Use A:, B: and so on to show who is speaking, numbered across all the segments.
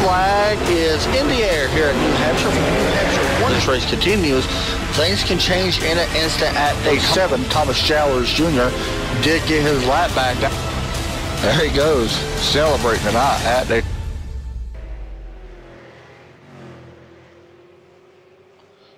A: flag is in the air here at New Hampshire. For New Hampshire, once this race continues, things can change in an instant at day 7. Thomas Jowers Jr. did get his lap back. There he goes, celebrating tonight at day.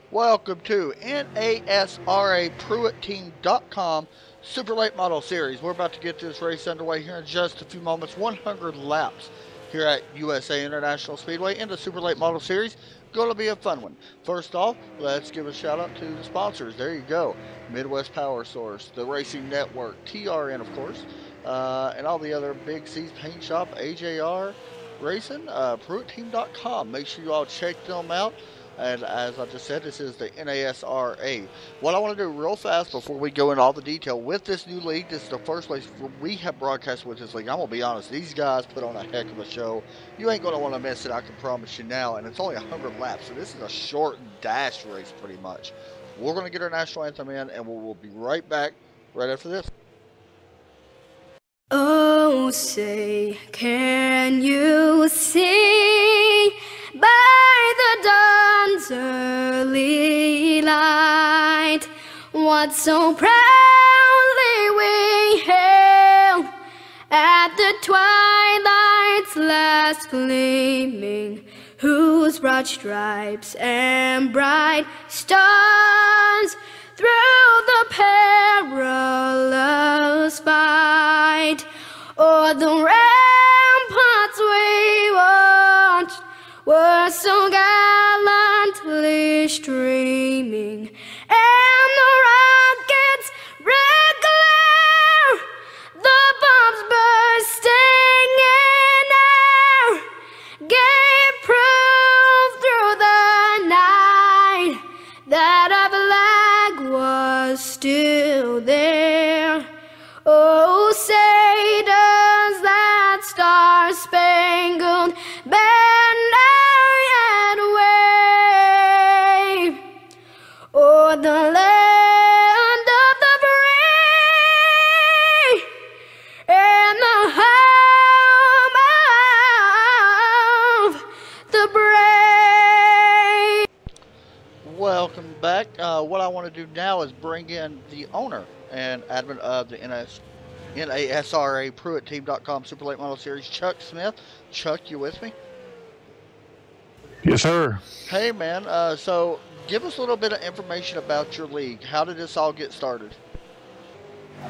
A: Welcome to NASRA PruittTeam.com Super Late Model Series. We're about to get this race underway here in just a few moments. 100 laps here at USA International Speedway in the Super Late Model Series. Going to be a fun one. First off, let's give a shout out to the sponsors. There you go. Midwest Power Source, the Racing Network, TRN of course, and all the other Big C's Paint Shop, AJR Racing, PruittTeam.com. Make sure you all check them out. And as I just said, this is the NASRA. What I want to do real fast before we go into all the detail with this new league, this is the first race we have broadcast with this league. I'm going to be honest, these guys put on a heck of a show. You ain't going to want to miss it, I can promise you now. And it's only 100 laps, so this is a short dash race pretty much. We're going to get our national anthem in, and we'll be right back right after this.
B: Oh, say, can you see by the dawn's early light what so proudly we hailed at the twilight's last gleaming, whose broad stripes and bright stars through the perilous fight o'er the ramparts we watched were so gallantly streaming, and the rockets' red glare, the bombs bursting in air, gave proof through the night that our flag was still there. Oh, say does that star-spangled banner yet wave o'er the land of the free and the home of the brave?
A: Welcome back. What I want to do now is bring in the owner and admin of the NASRA PruittTeam.com Super Late Model Series, Chuck Smith. Chuck, you with me?
C: Yes, sir.
A: Hey, man. So give us a little bit of information about your league. How did this all get started?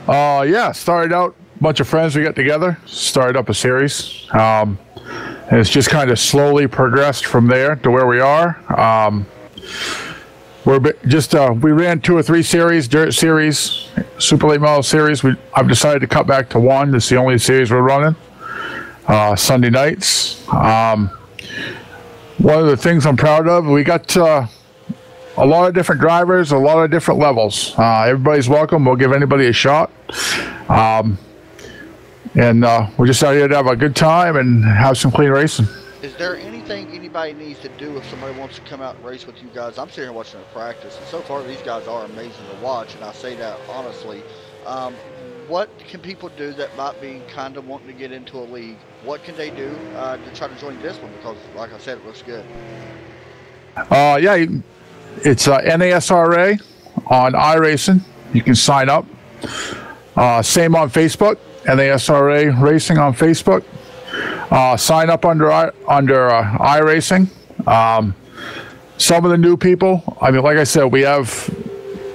C: Yeah, started out, a bunch of friends we got together, started up a series. And it's just kind of slowly progressed from there to where we are. We ran 2 or 3 series, dirt series, Super Late Model Series. I've decided to cut back to 1. This is the only series we're running. Sunday nights. One of the things I'm proud of, we got a lot of different drivers, a lot of different levels. Everybody's welcome. We'll give anybody a shot. We're just out here to have a good time and have some clean racing.
A: Is there anything anybody needs to do if somebody wants to come out and race with you guys? I'm sitting here watching their practice, and so far these guys are amazing to watch, and I say that honestly. What can people do that might be kind of wanting to get into a league? What can they do to try to join this one? Because, like I said, it looks good.
C: Yeah, it's NASRA on iRacing. You can sign up. Same on Facebook, NASRA Racing on Facebook. Sign up under iRacing. Some of the new people, I mean, like I said, we have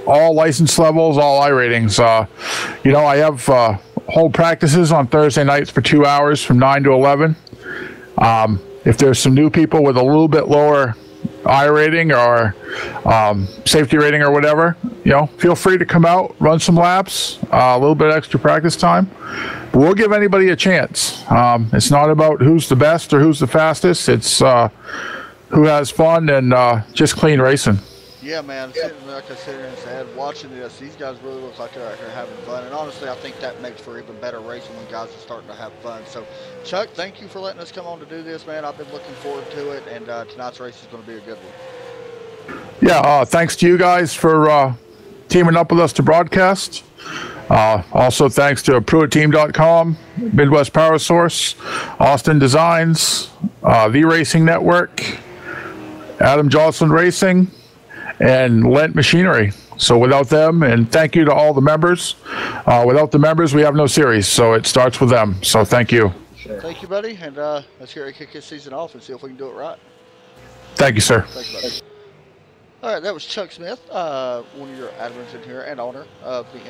C: all license levels, all I ratings. I have whole practices on Thursday nights for 2 hours from 9 to 11. If there's some new people with a little bit lower I rating or safety rating or whatever, feel free to come out, run some laps, a little bit extra practice time. But we'll give anybody a chance. It's not about who's the best or who's the fastest. It's who has fun and just clean racing.
A: Yeah, man. Like I said and said, watching this, these guys really look like they're out here having fun. And honestly, I think that makes for even better racing when guys are starting to have fun. So, Chuck, thank you for letting us come on to do this, man. I've been looking forward to it, and tonight's race is going to be a good one.
C: Yeah, thanks to you guys for teaming up with us to broadcast. Also, thanks to PruittTeam.com, Midwest Power Source, Austin Designs, The Racing Network, Adam Jocelyn Racing, and Lent Machinery. So without them, and thank you to all the members. Without the members, we have no series, so it starts with them. So thank you.
A: Thank you, buddy, and let's hear it kick his season off and see if we can do it right.
C: Thank you, sir.
A: Thank you, buddy. All right, that was Chuck Smith, one of your admins in here and owner of the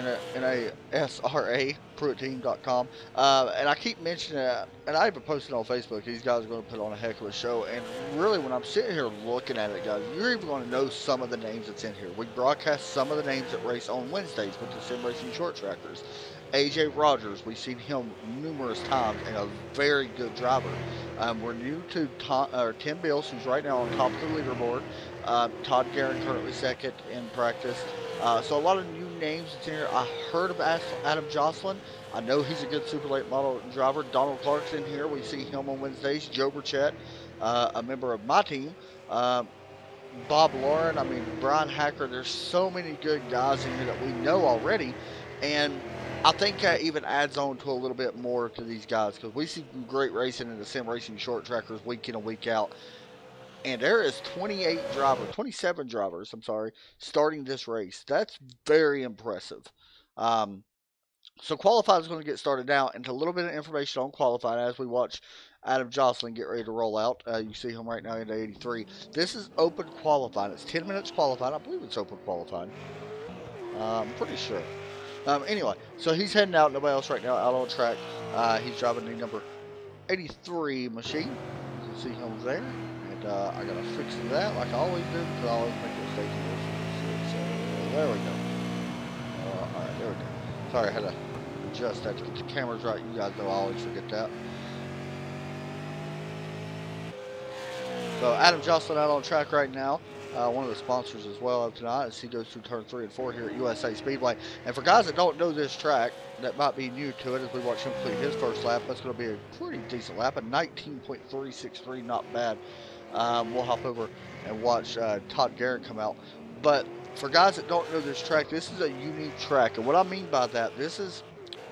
A: NASRA, PruittTeam.com. And I keep mentioning it, and I even posted on Facebook, these guys are going to put on a heck of a show. And really, when I'm sitting here looking at it, guys, you're even going to know some of the names that's in here. We broadcast some of the names that race on Wednesdays with the Sim Racing Short Trackers. AJ Rogers, we've seen him numerous times and a very good driver. We're new to Tim Bills, who's right now on top of the leaderboard. Todd Guerin currently second in practice. So a lot of new names that's in here. I heard of Adam Jocelyn. I know he's a good super late model driver. Donald Clark's in here. We see him on Wednesdays. Joe Burchett, a member of my team. Bob Lauren, I mean, Brian Hacker. There's so many good guys in here that we know already. And I think that even adds on to a little bit more to these guys because we see great racing in the Sim Racing Short Trackers week in and week out. And there is 27 drivers, I'm sorry, starting this race. That's very impressive. So qualifying is going to get started now, and a little bit of information on qualifying as we watch Adam Jocelyn get ready to roll out. You see him right now in 83. This is open qualifying. It's 10 minutes qualifying. I believe it's open qualifying. I'm pretty sure. Anyway, so he's heading out. Nobody else right now out on track. He's driving the number 83 machine. You can see him there. And I got to fix that like I always do because I always make a mistake here. So there we go. Alright, there we go. Sorry, I had to adjust that to get the cameras right. You guys know I always forget that. So Adam Jocelyn out on track right now. One of the sponsors as well of tonight as he goes through turn 3 and 4 here at USA Speedway. And for guys that don't know this track, that might be new to it as we watch him complete his first lap, that's going to be a pretty decent lap, a 19.363, not bad. We'll hop over and watch Todd Guerin come out. But for guys that don't know this track, this is a unique track. And what I mean by that, this is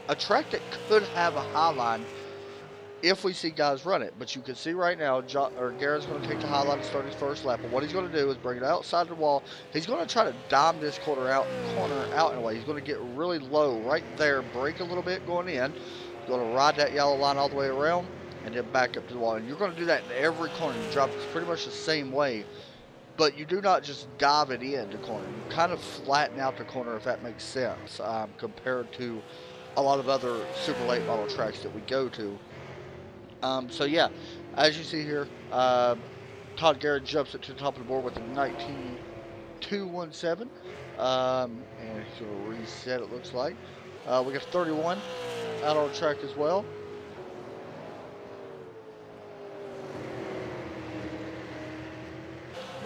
A: a track that could have a high line if we see guys run it. But you can see right now, Guerin's going to take the high line to start his first lap. And what he's going to do is bring it outside the wall. He's going to try to dime this corner out in a way. He's going to get really low right there, brake a little bit going in. He's going to ride that yellow line all the way around and then back up to the wall. And you're going to do that in every corner. You drop it pretty much the same way. But you do not just dive it in the corner. You kind of flatten out the corner, if that makes sense, compared to a lot of other super late model tracks that we go to. So yeah, as you see here, Todd Guerin jumps it to the top of the board with a 19.217, and he's going to reset, it looks like. We got 31 out on track as well.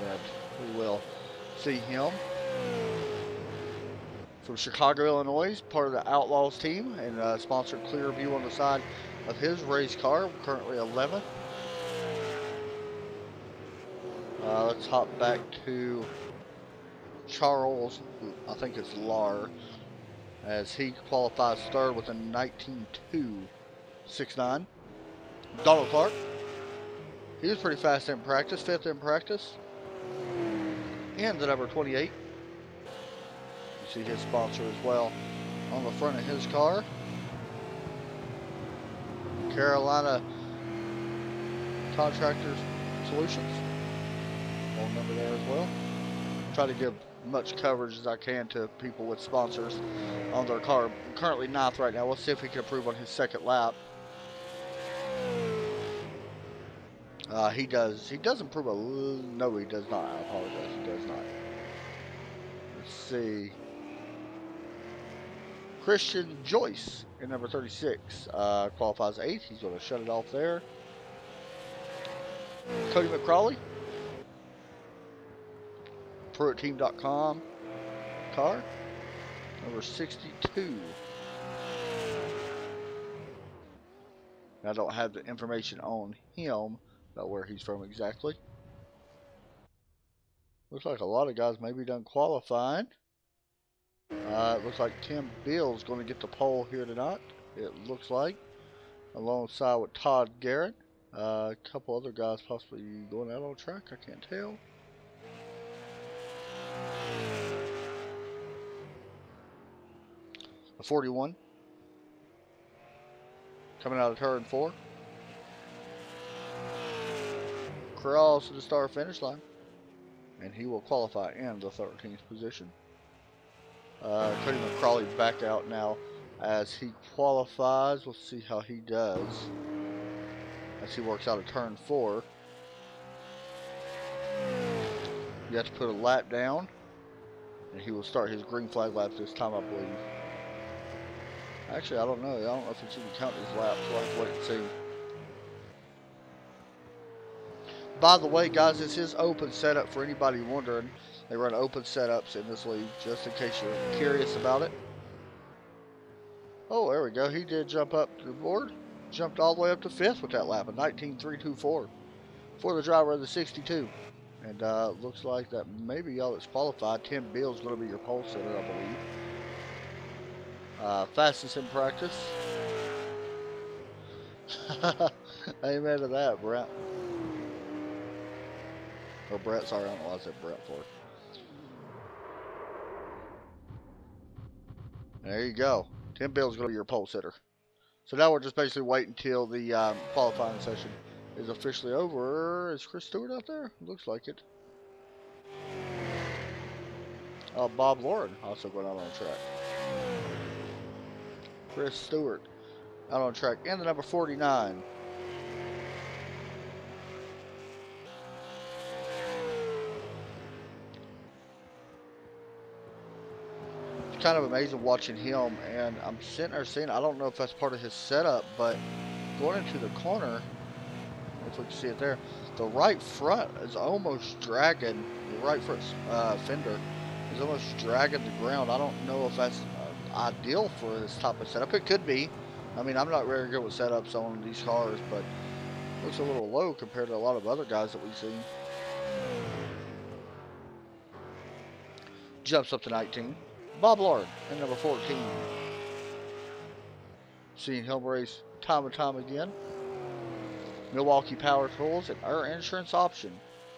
A: And we will see him from Chicago, Illinois, part of the Outlaws team, and sponsored Clear View on the side of his race car, currently 11th. Let's hop back to Charles, I think it's Lar, as he qualifies third with a 19.269. Donald Clark, he was pretty fast in practice, 5th in practice. And the number 28. You see his sponsor as well on the front of his car. Carolina Contractors Solutions. Phone number there as well. Try to give much coverage as I can to people with sponsors on their car. Currently 9th right now. We'll see if he can improve on his second lap. He does improve a little. No, he does not. I apologize. He does not. Let's see. Christian Joyce in number 36 qualifies 8th. He's going to shut it off there. Cody McCrawley, PruittTeam.com car, number 62. I don't have the information on him about where he's from exactly. Looks like a lot of guys maybe done qualifying. It looks like Tim Bill's going to get the pole here tonight. It looks like, alongside with Todd Garrett. A couple other guys possibly going out on track. I can't tell. A 41 coming out of turn 4. Cross to the start finish line, and he will qualify in the 13th position. Cody McCrawley back out now as he qualifies. We'll see how he does as he works out of turn 4. You have to put a lap down, and he will start his green flag lap this time, I believe. Actually, I don't know. I don't know if it's even count his laps. We'll have to wait and see. By the way, guys, this is open setup for anybody wondering. They run open setups in this league, just in case you're curious about it. Oh, there we go. He did jump up the board. Jumped all the way up to 5th with that lap, a 19.324 for the driver of the 62. And looks like that maybe y'all that's qualified. Tim Bill's going to be your pole sitter, I believe. Fastest in practice. Amen to that, Brett. Or Brett, sorry, I don't know why I said Brett for. There you go. Tim Bill's going to be your pole sitter. So now we're just basically waiting until the qualifying session is officially over. Is Chris Stewart out there? Looks like it. Bob Lauren also going out on track. Chris Stewart out on track. And the number 49. It's kind of amazing watching him, and I'm sitting there seeing, I don't know if that's part of his setup, but going into the corner, if we can see it there, the right front is almost dragging, the right front fender is almost dragging the ground. I don't know if that's ideal for this type of setup. It could be. I mean, I'm not very good with setups on these cars, but it looks a little low compared to a lot of other guys that we see. Jumps up to 19. Bob Lord and number 14. Seeing him race time and time again. Milwaukee Power Tools and our insurance option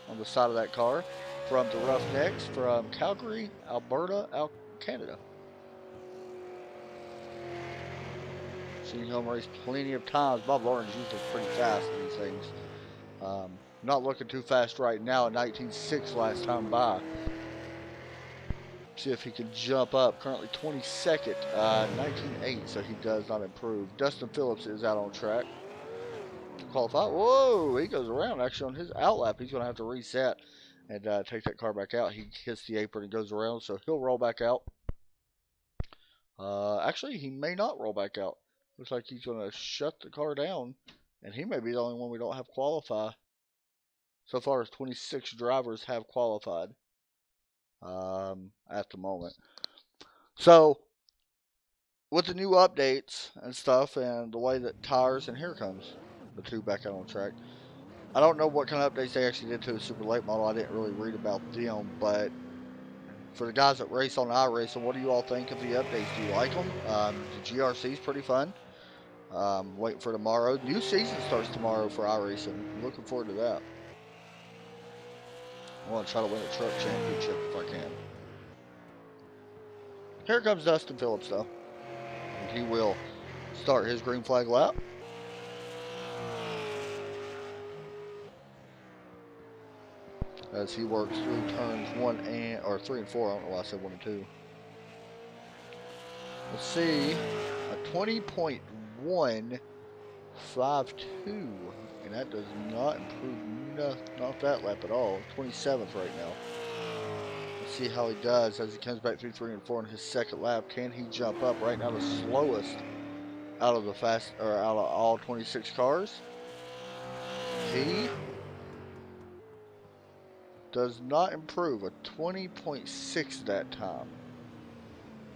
A: on the side of that car from the Roughnecks from Calgary, Alberta, Canada. Seen him race plenty of times. Bob Lawrence usually pretty fast in these things. Not looking too fast right now. 19.6 last time by. See if he can jump up. Currently 22nd, 19.8, so he does not improve. Dustin Phillips is out on track. Qualify. Whoa, he goes around actually on his outlap. He's going to have to reset and take that car back out. He hits the apron and goes around, so he'll roll back out. Actually, he may not roll back out. Looks like he's going to shut the car down, and he may be the only one we don't have qualify. So far as 26 drivers have qualified at the moment. So, with the new updates and stuff, and the way that tires, and here comes the two back out on track. I don't know what kind of updates they actually did to the super late model. I didn't really read about them, but for the guys that race on iRacing, what do you all think of the updates? Do you like them? The GRC is pretty fun. Waiting for tomorrow. New season starts tomorrow for iRacing. Looking forward to that. I want to try to win a truck championship if I can. Here comes Dustin Phillips, though. And he will start his green flag lap. As he works through turns 3 and 4. I don't know why I said 1 and 2. Let's see. A 20.152. And that does not improve not that lap at all. 27th right now. Let's see how he does as he comes back through 3 and 4 in his second lap. Can he jump up? Right now the slowest out of out of all 26 cars. He does not improve. A 20.6 that time.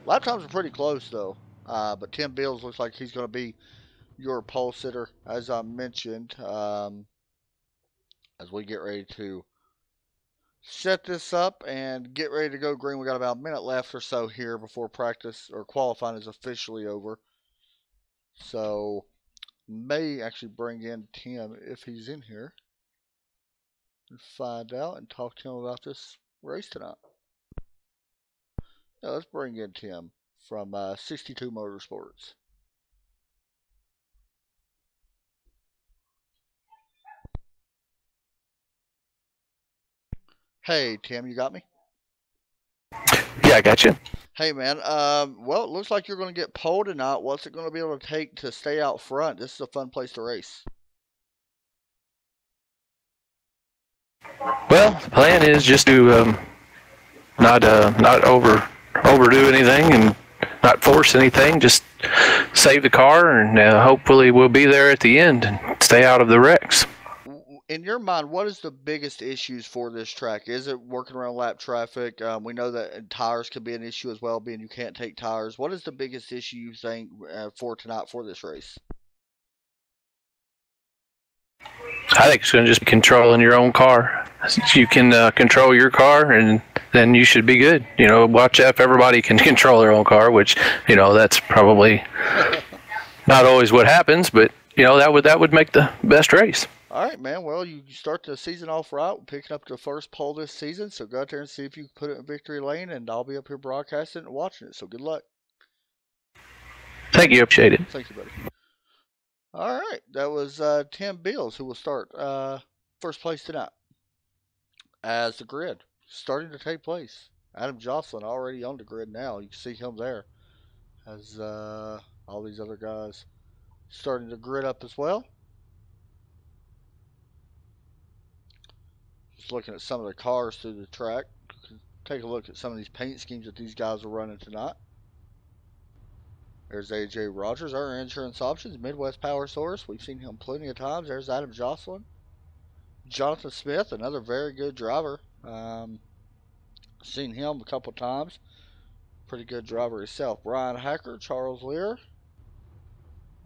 A: Lap times are pretty close though. But Tim Bills looks like he's going to be your pole sitter, as I mentioned, as we get ready to set this up and get ready to go green. We got about a minute left or so here before practice or qualifying is officially over. So may actually bring in Tim if he's in here and find out and talk to him about this race tonight. Now let's bring in Tim from 62 Motorsports. Hey Tim, you got me?
D: Yeah, I got you.
A: Hey man, well it looks like you're going to get pole tonight. What's it going to be able to take to stay out front? This is a fun place to race.
D: Well, the plan is just to not overdo anything and not force anything. Just save the car, and hopefully we'll be there at the end and stay out of the wrecks.
A: In your mind, what is the biggest issues for this track? Is it working around lap traffic? We know that tires could be an issue as well, being you can't take tires. What is the biggest issue you think for tonight for this race?
D: I think it's going to just be controlling your own car. You can control your car, and then you should be good. Watch if everybody can control their own car, which that's probably not always what happens, but that would make the best race.
A: All right, man. Well, you start the season off right, picking up the first pole this season. So go out there and see if you can put it in victory lane, and I'll be up here broadcasting and watching it. So good luck.
D: Thank you. Appreciate it.
A: Thank you, buddy. All right, that was Tim Beals, who will start first place tonight. As the grid starting to take place, Adam Jocelyn already on the grid now. You can see him there. As all these other guys starting to grid up as well. Just looking at some of the cars through the track. Take a look at some of these paint schemes that these guys are running tonight. There's AJ Rogers, our insurance options, Midwest Power Source. We've seen him plenty of times. There's Adam Jocelyn. Jonathan Smith, another very good driver. Seen him a couple times. Pretty good driver himself. Brian Hacker, Charles Lear.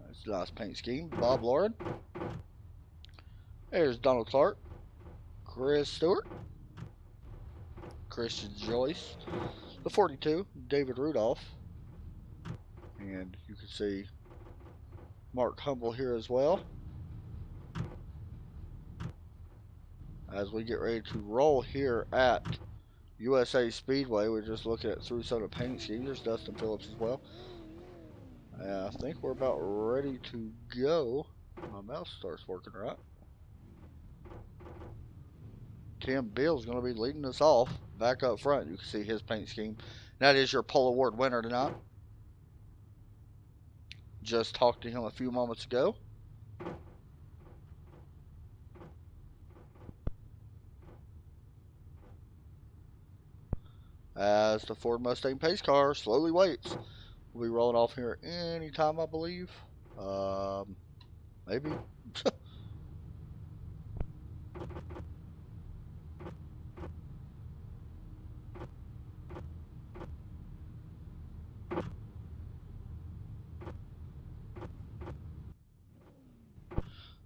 A: That's a nice paint scheme. Bob Lauren. There's Donald Clark. Chris Stewart. Christian Joyce. The 42, David Rudolph. And you can see Mark Humble here as well. As we get ready to roll here at USA Speedway, we're just looking at through some of the paint schemes. There's Dustin Phillips as well. I think we're about ready to go. My mouse starts working right. Tim Beals is going to be leading us off back up front. You can see his paint scheme. That is your pole award winner tonight. Just talked to him a few moments ago. As the Ford Mustang pace car slowly waits. We'll be rolling off here anytime, I believe. Maybe.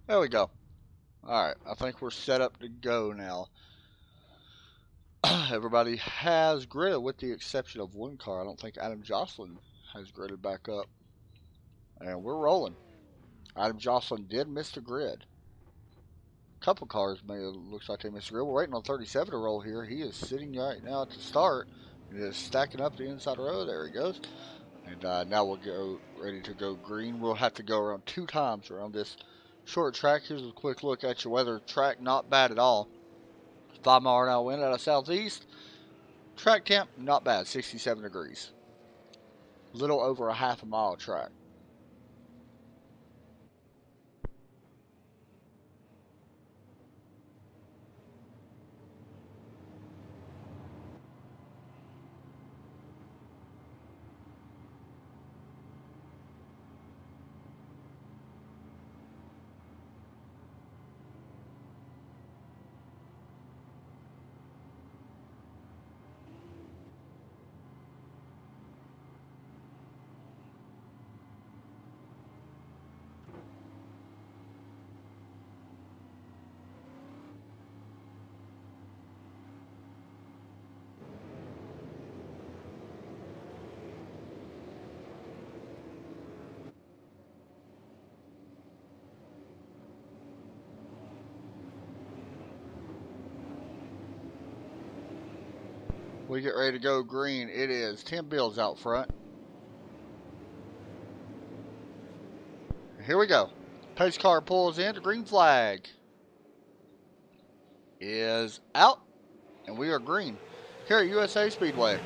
A: There we go. Alright, I think we're set up to go now. Everybody has gridded with the exception of one car. I don't think Adam Jocelyn has gridded back up. And we're rolling. Adam Jocelyn did miss the grid. A couple cars looks like they missed the grid. We're waiting on 37 to roll here. He is sitting right now at the start. He is stacking up the inside row. There he goes. And now we'll go ready to go green. We'll have to go around 2 times around this short track. Here's a quick look at your weather. Track not bad at all. 5-mile-an-hour wind out of southeast. Track temp not bad, 67 degrees. Little over a half a mile track. We get ready to go green. It is Tim Bills out front. Here we go. Pace car pulls in. The green flag is out, and we are green here at USA Speedway.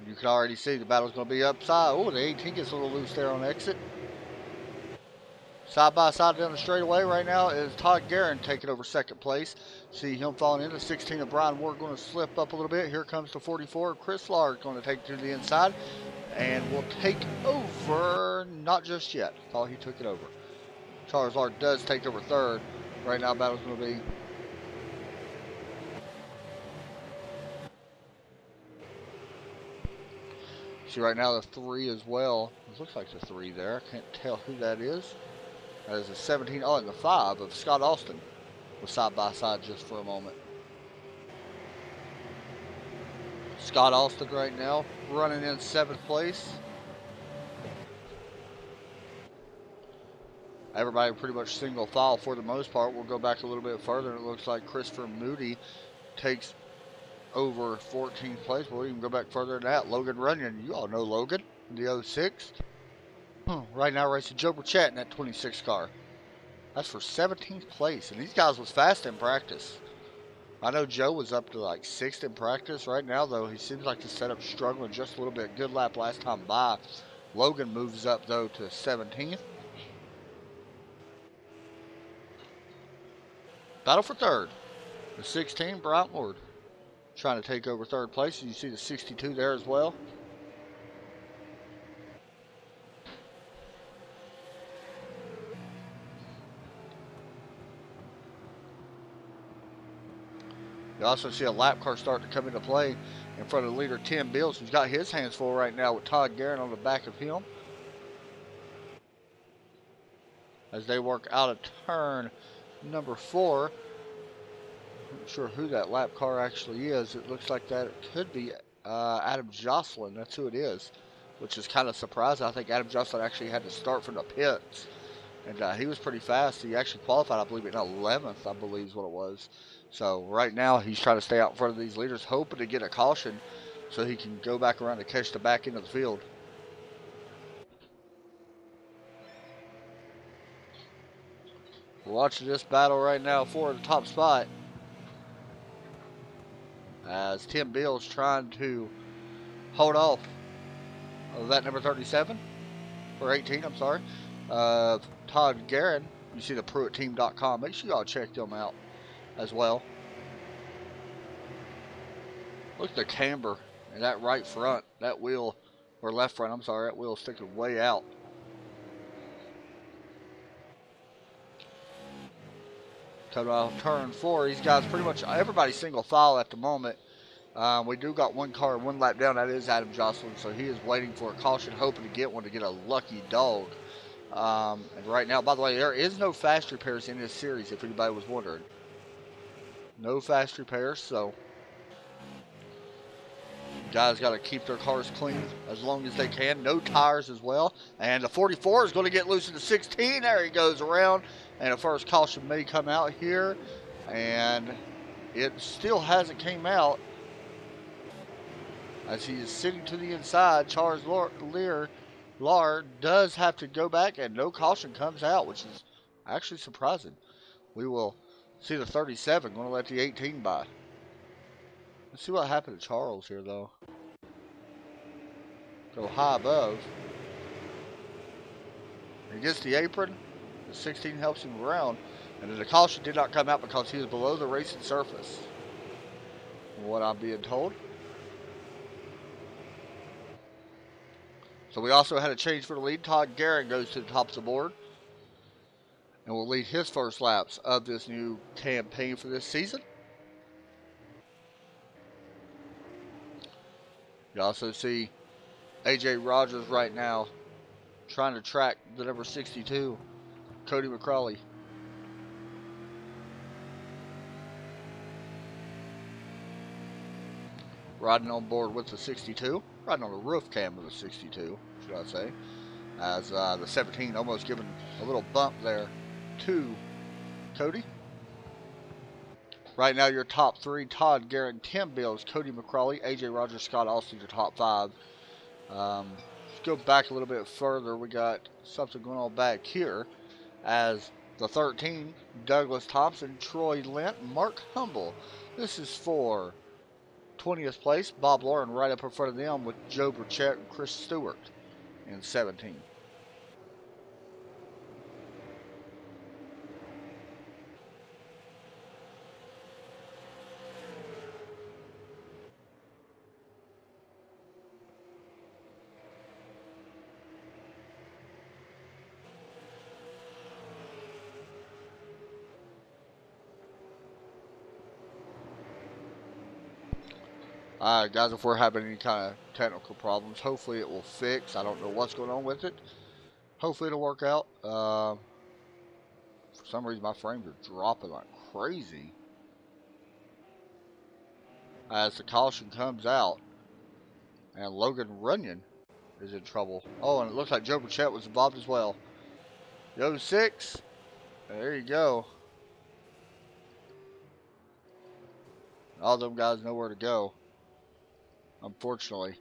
A: You can already see the battle's going to be upside. Oh, the 18 gets a little loose there on exit. Side by side down the straightaway right now is Todd Guerin taking over second place. See him falling in. The 16 of Brian Ward going to slip up a little bit. Here comes the 44. Chris Lard going to take it to the inside and will take over. Not just yet. Thought he took it over. Charles Lard does take over third. Right now, battle's going to be see right now the 3 as well. It looks like the 3 there. I can't tell who that is. That is a 17. Oh, and the 5 of Scott Austin was side by side just for a moment. Scott Austin right now running in 7th place. Everybody pretty much single file for the most part. We'll go back a little bit further, and it looks like Christopher Moody takes over 14th place. We'll even go back further than that. Logan Runyon, you all know Logan, the 06. Right now racing Joe Burchett in that 26 car. That's for 17th place, and these guys was fast in practice. I know Joe was up to like 6th in practice. Right now, though, he seems like the setup's struggling just a little bit. Good lap last time by. Logan moves up, though, to 17th. Battle for third. The 16, Bryant Ward, trying to take over third place. You see the 62 there as well. You also see a lap car starting to come into play in front of the leader, Tim Bills, who's got his hands full right now with Todd Guerin on the back of him. As they work out of turn number 4. I'm not sure who that lap car actually is. It looks like that it could be Adam Jocelyn. That's who it is, which is kind of surprising. I think Adam Jocelyn actually had to start from the pits, and he was pretty fast. He actually qualified, I believe, in 11th, I believe is what it was. So right now he's trying to stay out in front of these leaders, hoping to get a caution so he can go back around and catch the back end of the field. We're watching this battle right now for the top spot, as Tim Bills trying to hold off of that number 37, or 18, I'm sorry, Todd Guerin. You see the PruittTeam.com. Make sure y'all check them out as well. Look at the camber in that right front. That wheel, or left front, I'm sorry, that wheel is sticking way out. Coming off turn 4, these guys pretty much, everybody's single file at the moment. We do got one car, one lap down. That is Adam Jocelyn, so he is waiting for a caution, hoping to get one to get a lucky dog. And right now, by the way, there is no fast repairs in this series, if anybody was wondering. No fast repairs, so guys got to keep their cars clean as long as they can. No tires as well. And the 44 is going to get loose in the 16. There he goes around. And the first caution may come out here. And it still hasn't came out, as he is sitting to the inside. Charles Lard does have to go back, and no caution comes out, which is actually surprising. We will see the 37 going to let the 18 by. Let's see what happened to Charles here, though. Go high above. He gets the apron. The 16 helps him around. And then the caution did not come out because he was below the racing surface, from what I'm being told. So we also had a change for the lead. Todd Guerin goes to the top of the board and will lead his first laps of this new campaign for this season. You also see AJ Rogers right now trying to track the number 62, Cody McCrawley. Riding on board with the 62, riding on the roof cam of the 62, should I say, as the 17 almost giving a little bump there to Cody. Right now, your top three: Todd Garrett, Tim Bills, Cody McCrawley, AJ Rogers, Scott Austin, your top five. Let's go back a little bit further. We got something going on back here as the 13, Douglas Thompson, Troy Lent, Mark Humble. This is for 20th place. Bob Lauren right up in front of them with Joe Burchett and Chris Stewart in 17. Guys, if we're having any kind of technical problems, hopefully it will fix. I don't know what's going on with it. Hopefully it'll work out. For some reason, my frames are dropping like crazy as the caution comes out, and Logan Runyon is in trouble. Oh, and it looks like Joe Burchett was involved as well. Yo, 6. There you go. All them guys know where to go, unfortunately.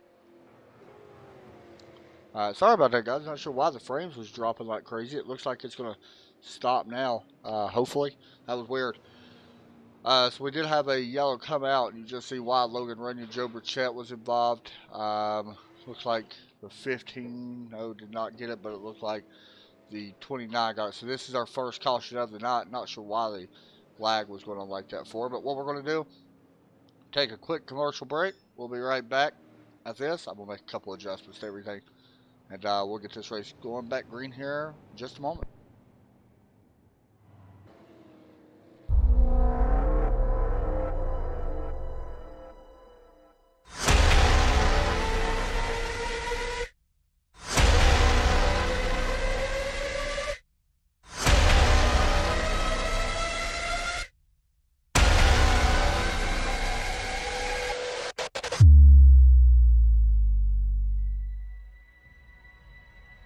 A: Sorry about that, guys. Not sure why the frames was dropping like crazy. It looks like it's going to stop now, hopefully. That was weird. So we did have a yellow come out, and you just see why Logan Runyon, Joe Burchett was involved. Looks like the 15, no, did not get it, but it looked like the 29 got it. So this is our first caution of the night. Not sure why the lag was going on like that for, but what we're going to do, take a quick commercial break. We'll be right back at this. I'm going to make a couple adjustments to everything, and we'll get this race going back green here in just a moment.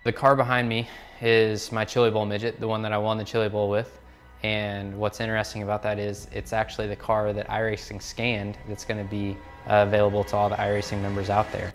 E: The car behind me is my Chili Bowl midget, the one that I won the Chili Bowl with. And what's interesting about that is it's actually the car that iRacing scanned that's going to be available to all the iRacing members out there.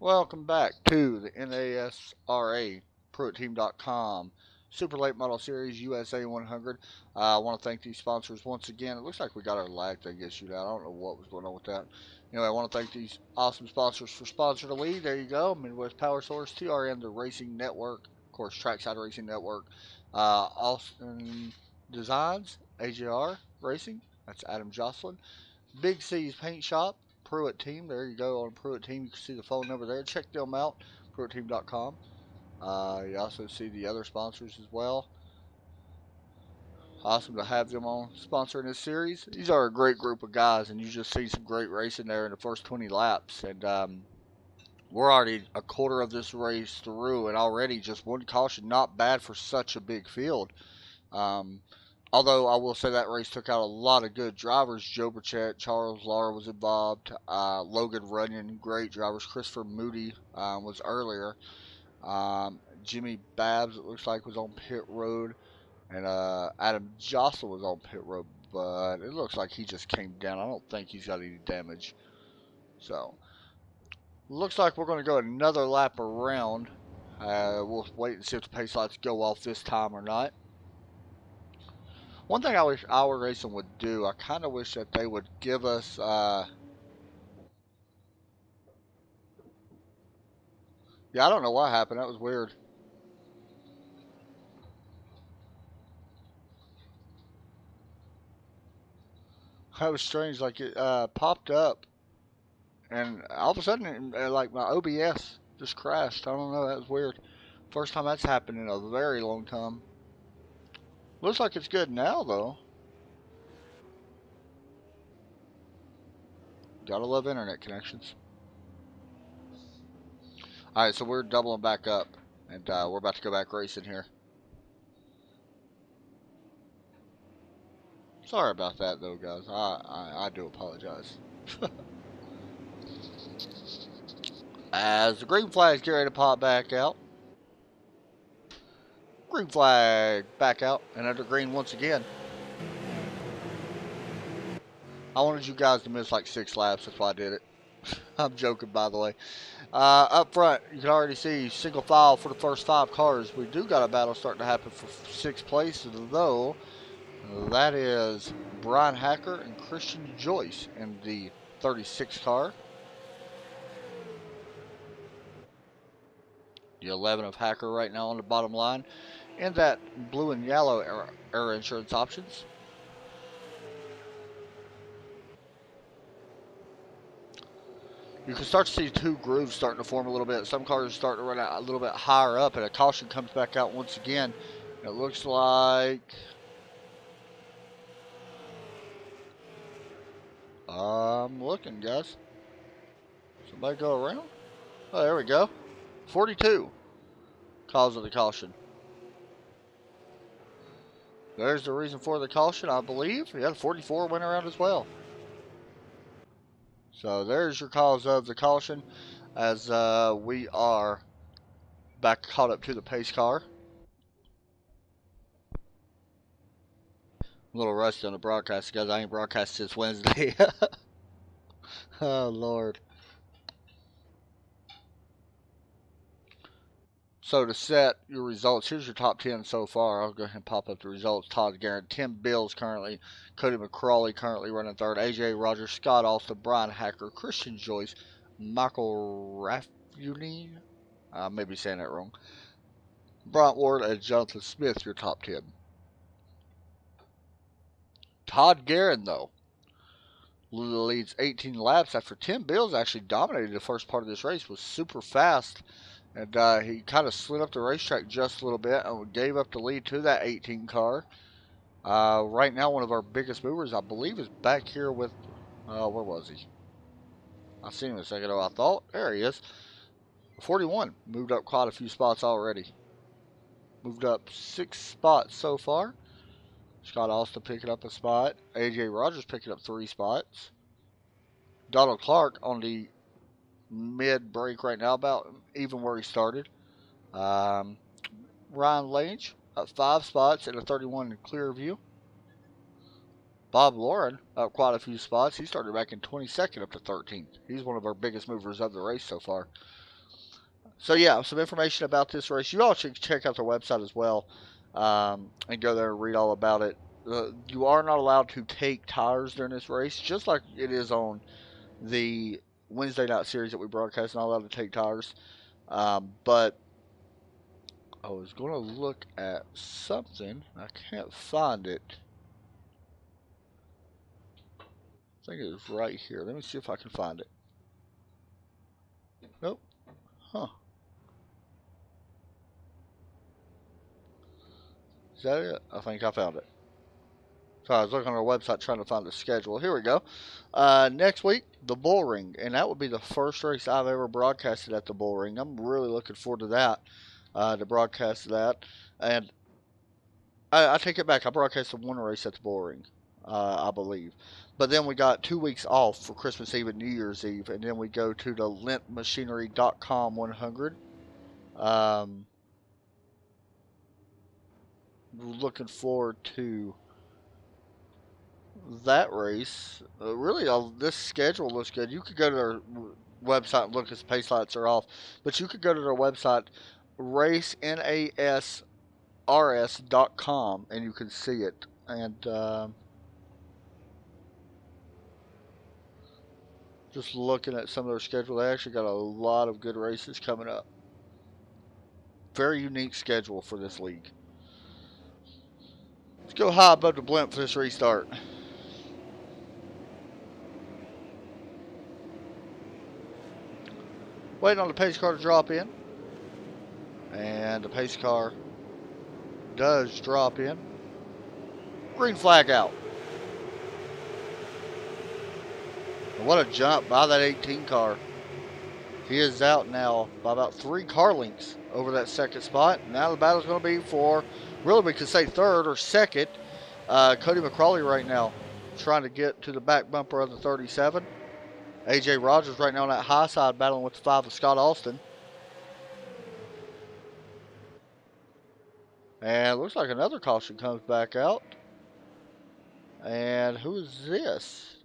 A: Welcome back to the NASRA PruittTeam.com Super Late Model Series USA 100. I want to thank these sponsors once again. It looks like we got our lag thing issued out. I don't know what was going on with that. Anyway, I want to thank these awesome sponsors for sponsoring the lead. There you go. Midwest Power Source, TRN, the Racing Network, of course, Trackside Racing Network, Austin Designs, AJR Racing. That's Adam Jocelyn. Big C's Paint Shop, Pruitt Team. There you go on Pruitt Team. You can see the phone number there. Check them out, PruittTeam.com. You also see the other sponsors as well. Awesome to have them on sponsoring this series. These are a great group of guys, and you just see some great racing there in the first 20 laps. And we're already a quarter of this race through, and already just one caution. Not bad for such a big field. Although I will say that race took out a lot of good drivers. Joe Burchett, Charles Lara was involved. Logan Runyon, great drivers. Christopher Moody was earlier. Jimmy Babs, it looks like, was on pit road. And Adam Jocelyn was on pit road. But it looks like he just came down. I don't think he's got any damage. So, looks like we're going to go another lap around. We'll wait and see if the pace lights go off this time or not. One thing I wish our racing would do, I kind of wish that they would give us, yeah, I don't know what happened. That was weird. That was strange. Like it popped up, and all of a sudden, like my OBS just crashed. I don't know. That was weird. First time that's happened in a very long time. Looks like it's good now, though. Gotta love internet connections. Alright, so we're doubling back up. And we're about to go back racing here. Sorry about that, though, guys. I do apologize. As the green flags get ready to pop back out. Green flag back out. And under green once again. I wanted you guys to miss like 6 laps. That's why I did it. I'm joking, by the way. Up front, you can already see single file for the first 5 cars. We do got a battle starting to happen for 6th place, though. That is Brian Hacker and Christian Joyce in the 36 car. The 11 of Hacker right now on the bottom line. And that blue and yellow air insurance options. You can start to see 2 grooves starting to form a little bit. Some cars are starting to run out a little bit higher up, and a caution comes back out once again. It looks like I'm looking, guys. Somebody go around? Oh, there we go. 42 cause of the caution. There's the reason for the caution, I believe. Yeah, 44 went around as well. So there's your cause of the caution as we are back caught up to the pace car. A little rusty on the broadcast, guys. I ain't broadcast since Wednesday. Oh, Lord. So to set your results, here's your top 10 so far. I'll go ahead and pop up the results. Todd Garrett, Tim Bills currently, Cody McCrawley currently running third, AJ Rogers, Scott Alston, Brian Hacker, Christian Joyce, Michael Raffuni, I may be saying that wrong, Brant Ward, and Jonathan Smith, your top 10. Todd Garrett, though, leads 18 laps after Tim Bills actually dominated the first part of this race, was super fast. And he kind of slid up the racetrack just a little bit and gave up the lead to that 18 car. Right now, one of our biggest movers, I believe, is back here with, where was he? I seen him a second ago, I thought. There he is. 41. Moved up quite a few spots already. Moved up 6 spots so far. Scott Alston picking up a spot. AJ Rogers picking up 3 spots. Donald Clark on the mid break right now, about even where he started. Ryan Lange up 5 spots in a 31 in clear view. Bob Lauren up quite a few spots. He started back in 22nd up to 13th. He's one of our biggest movers of the race so far. So yeah, some information about this race. You all should check out their website as well, and go there and read all about it. You are not allowed to take tires during this race, just like it is on the Wednesday night series that we broadcast. Not allowed to take tires. But I was going to look at something. I can't find it. I think it was right here. Let me see if I can find it. Nope. Huh. Is that it? I think I found it. So I was looking on our website trying to find the schedule. Here we go. Next week, the Bull Ring. And that would be the first race I've ever broadcasted at the Bull Ring. I'm really looking forward to that. To broadcast that. And I take it back. I broadcasted 1 race at the Bull Ring, I believe. But then we got 2 weeks off for Christmas Eve and New Year's Eve. And then we go to the lentmachinery.com 100. Looking forward to that race. Really, this schedule looks good. You could go to their website and look as pace lights are off. But you could go to their website, NASRS.com, and you can see it. And just looking at some of their schedule, they actually got a lot of good races coming up. Very unique schedule for this league. Let's go high above the blimp for this restart. Waiting on the pace car to drop in. And the pace car does drop in. Green flag out. And what a jump by that 18 car. He is out now by about 3 car lengths over that second spot. Now the battle's going to be for, really we could say third or second. Cody McCrawley right now trying to get to the back bumper of the 37. AJ Rogers right now on that high side battling with the 5 of Scott Austin. And it looks like another caution comes back out. And who is this?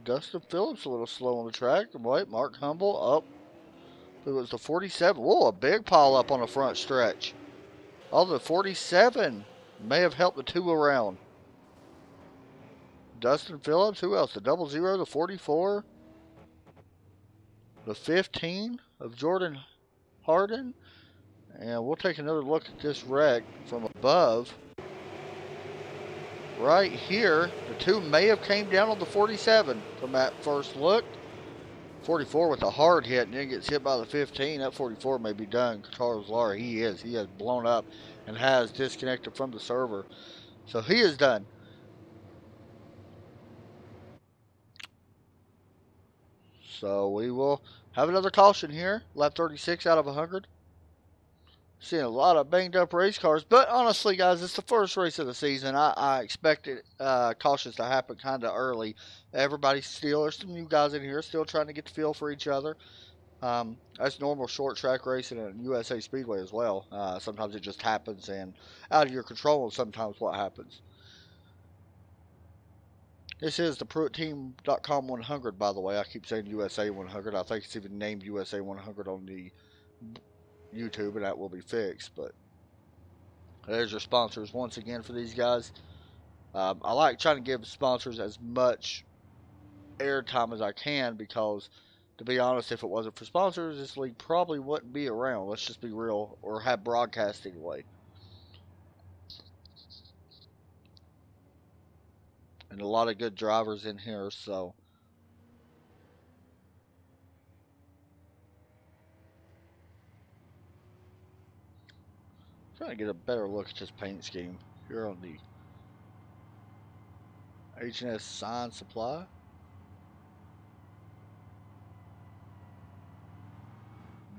A: Dustin Phillips a little slow on the track. Wait, Mark Humble up. It was the 47. Whoa, a big pile up on the front stretch. Oh, the 47 may have helped the 2 around. Dustin Phillips, who else? The 00, the 44, the 15 of Jordan Harden. And we'll take another look at this wreck from above. Right here, the 2 may have came down on the 47 from that first look. 44 with a hard hit and then gets hit by the 15. That 44 may be done. Charles Lara, he has blown up and has disconnected from the server. So he is done. So we will have another caution here. Lap 36 out of 100. Seeing a lot of banged up race cars. But honestly, guys, it's the first race of the season. I expected cautions to happen kind of early. Everybody's still, there's some new guys in here still trying to get the feel for each other. That's normal short track racing at USA Speedway as well. Sometimes it just happens and out of your control sometimes what happens. This is the PruittTeam.com 100, by the way. I keep saying USA 100. I think it's even named USA 100 on the YouTube, and that will be fixed. But there's your sponsors once again for these guys. I like trying to give sponsors as much airtime as I can because, to be honest, if it wasn't for sponsors, this league probably wouldn't be around. Let's just be real, or have broadcast anyway. And a lot of good drivers in here, so. Trying to get a better look at this paint scheme here on the H&S Sign Supply.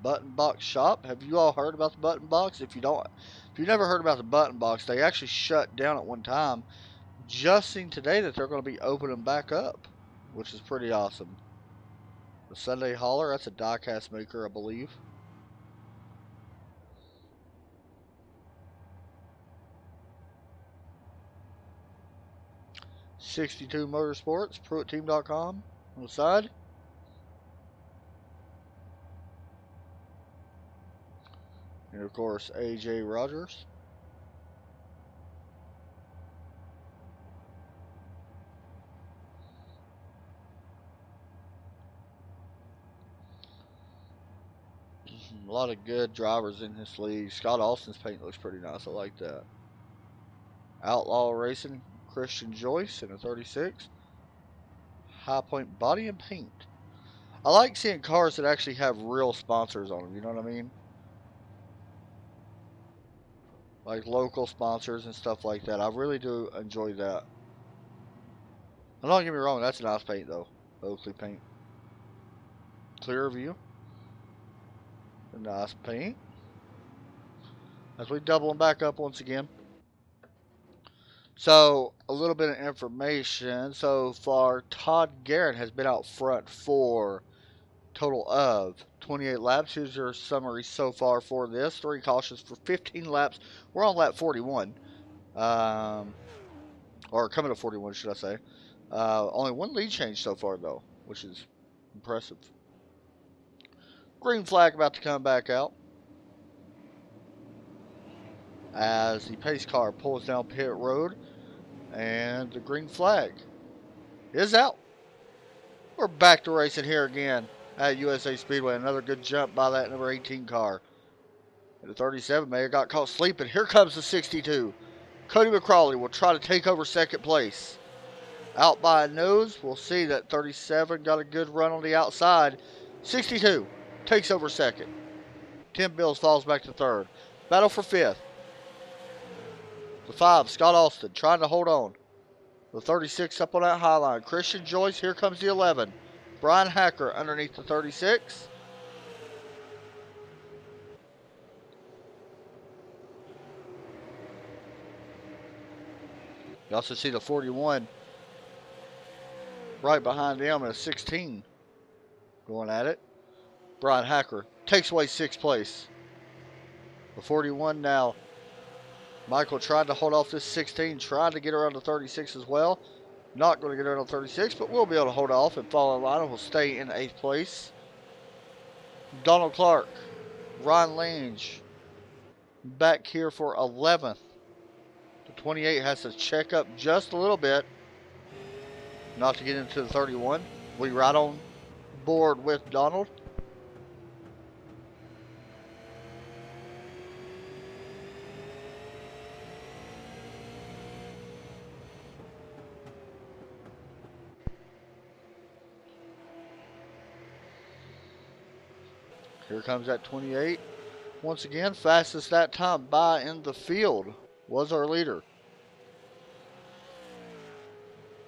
A: Button Box Shop. Have you all heard about the Button Box? If you never heard about the Button Box, they actually shut down at one time. Just seen today that they're going to be opening back up, which is pretty awesome. The Sunday Hauler, that's a die-cast maker, I believe. '62 Motorsports, PruittTeam.com on the side. And of course, AJ Rogers. A lot of good drivers in this league. Scott Austin's paint looks pretty nice. I like that. Outlaw Racing, Christian Joyce in a 36. High Point Body and Paint. I like seeing cars that actually have real sponsors on them. You know what I mean? Like local sponsors and stuff like that. I really do enjoy that. And don't get me wrong, that's a nice paint though. Oakley paint. Clear view. A nice paint. As we double them back up once again. So, a little bit of information. So far, Todd Garrett has been out front for total of 28 laps. Here's your summary so far for this. 3 cautions for 15 laps. We're on lap 41. Or coming to 41, should I say. Only 1 lead change so far, though, which is impressive. Green flag about to come back out as the pace car pulls down pit road, and the green flag is out. We're back to racing here again at USA Speedway. Another good jump by that number 18 car. And the 37 may have got caught sleeping. Here comes the 62. Cody McCrawley will try to take over second place. Out by a nose, we'll see that 37 got a good run on the outside. 62 takes over second. Tim Bills falls back to third. Battle for fifth. The 5, Scott Austin, trying to hold on. The 36 up on that high line. Christian Joyce, here comes the 11. Brian Hacker underneath the 36. You also see the 41 right behind them and a 16 going at it. Brian Hacker takes away 6th place. The 41 now. Michael tried to hold off this 16, tried to get around the 36 as well. Not going to get around the 36, but we'll be able to hold off and follow the line and we'll stay in 8th place. Donald Clark, Ron Lange back here for 11th. The 28 has to check up just a little bit not to get into the 31. We right on board with Donald. Here comes that 28. Once again, fastest that time by in the field was our leader.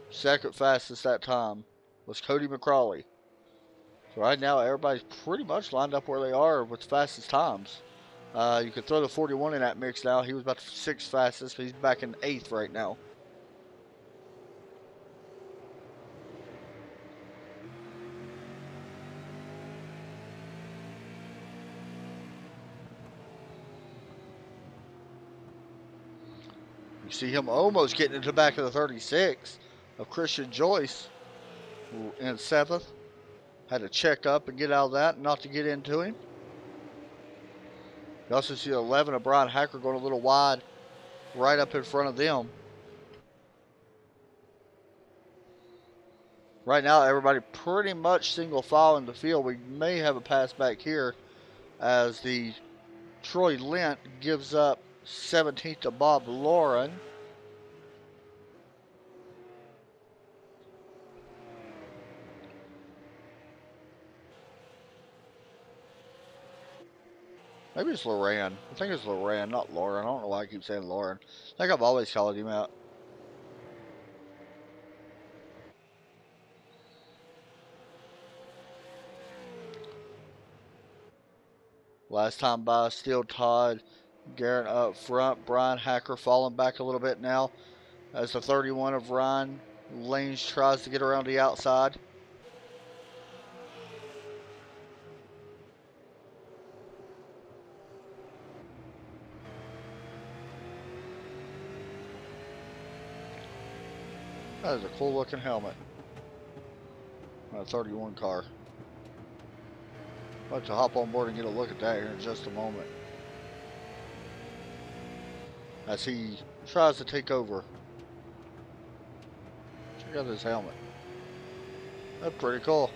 A: Second fastest that time was Cody McCrawley. So right now, everybody's pretty much lined up where they are with the fastest times. You could throw the 41 in that mix now. He was about the 6th fastest, but he's back in 8th right now. You see him almost getting into the back of the 36 of Christian Joyce in 7th. Had to check up and get out of that, not to get into him. You also see 11 of Brian Hacker going a little wide right up in front of them. Right now, everybody pretty much single file in the field. We may have a pass back here as the Troy Lent gives up 17th to Bob Lauren. Maybe it's Loran. I think it's Loran, not Lauren. I don't know why I keep saying Lauren. I think I've always called him out. Last time by, Steel Todd, Garrett up front. Brian Hacker falling back a little bit now as the 31 of Ryan Lange tries to get around the outside. That is a cool looking helmet. A 31 car. I'll have to hop on board and get a look at that here in just a moment. As he tries to take over. Check out this helmet. That's pretty cool.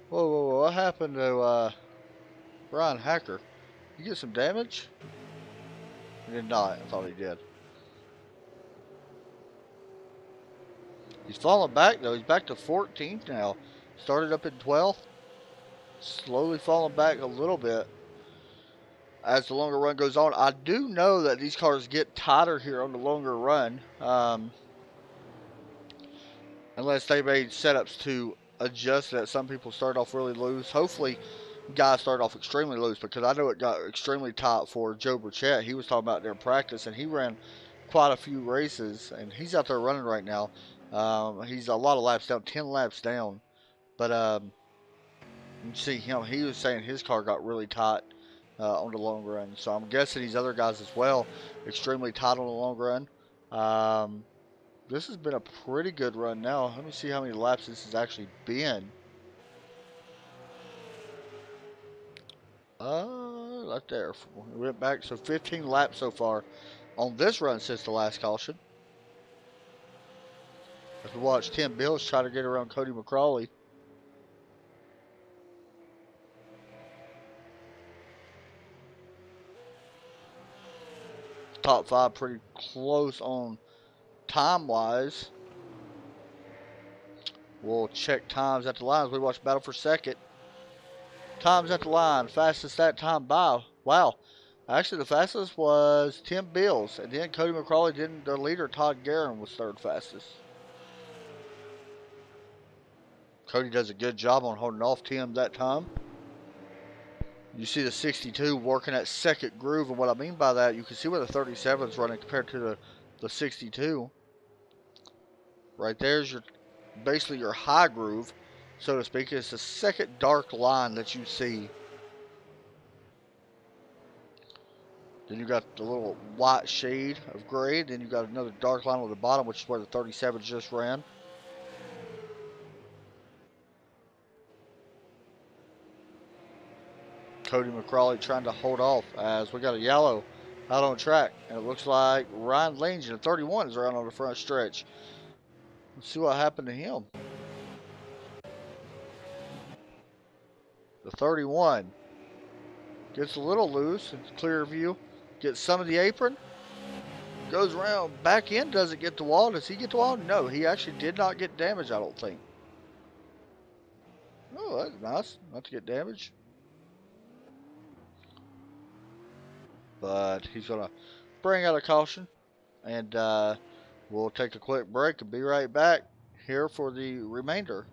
A: Whoa, whoa, whoa. What happened to Brian Hacker? You get some damage? He did not. I thought he did. He's falling back though. He's back to 14th now. Started up in 12th. Slowly falling back a little bit as the longer run goes on. I do know that these cars get tighter here on the longer run. Unless they made setups to adjust that. Some people start off really loose. Hopefully guys start off extremely loose, because I know it got extremely tight for Joe Burchett. He was talking about their practice, and he ran quite a few races, and he's out there running right now. He's a lot of laps down, 10 laps down. But you see him, he was saying his car got really tight on the long run. So I'm guessing these other guys as well, extremely tight on the long run. This has been a pretty good run now. Let me see how many laps this has actually been. Right there. We went back, so 15 laps so far on this run since the last caution. As we watch Tim Bills try to get around Cody McCrawley. Top 5 pretty close on time-wise. We'll check times at the line as we watch Battle for Second. Times at the line, fastest that time by. Wow. Actually, the fastest was Tim Bills, and then Cody McCrawley. Then the leader Todd Guerin was third fastest. Cody does a good job on holding off Tim that time. You see the 62 working that second groove, and what I mean by that, you can see where the 37 is running compared to the 62. Right there's your basically your high groove, so to speak. It's the second dark line that you see. Then you got the little white shade of gray. Then you got another dark line on the bottom, which is where the 37 just ran. Cody McCrawley trying to hold off as we got a yellow out on track. And it looks like Ryan Lange in the 31 is around on the front stretch. Let's see what happened to him. The 31 gets a little loose in clear view. Gets some of the apron. Goes around. Back in. Doesn't get the wall. Does he get the wall? No, he actually did not get damaged, I don't think. Oh, that's nice. Not to get damaged. But he's going to bring out a caution. And we'll take a quick break and be right back here for the remainder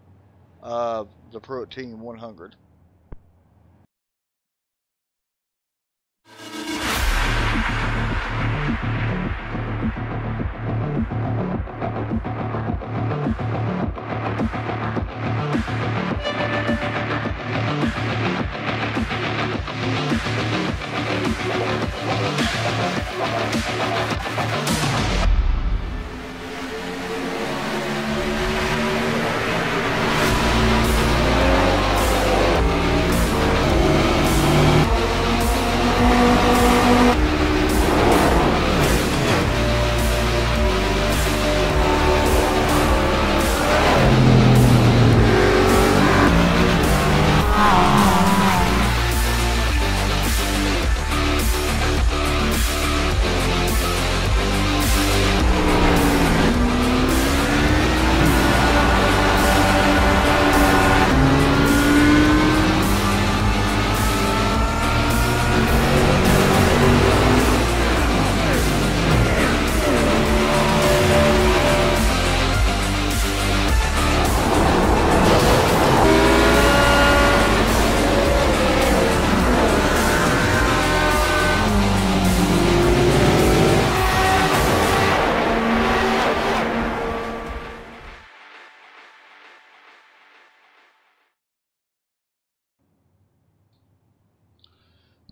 A: of the Pruitt Team 100.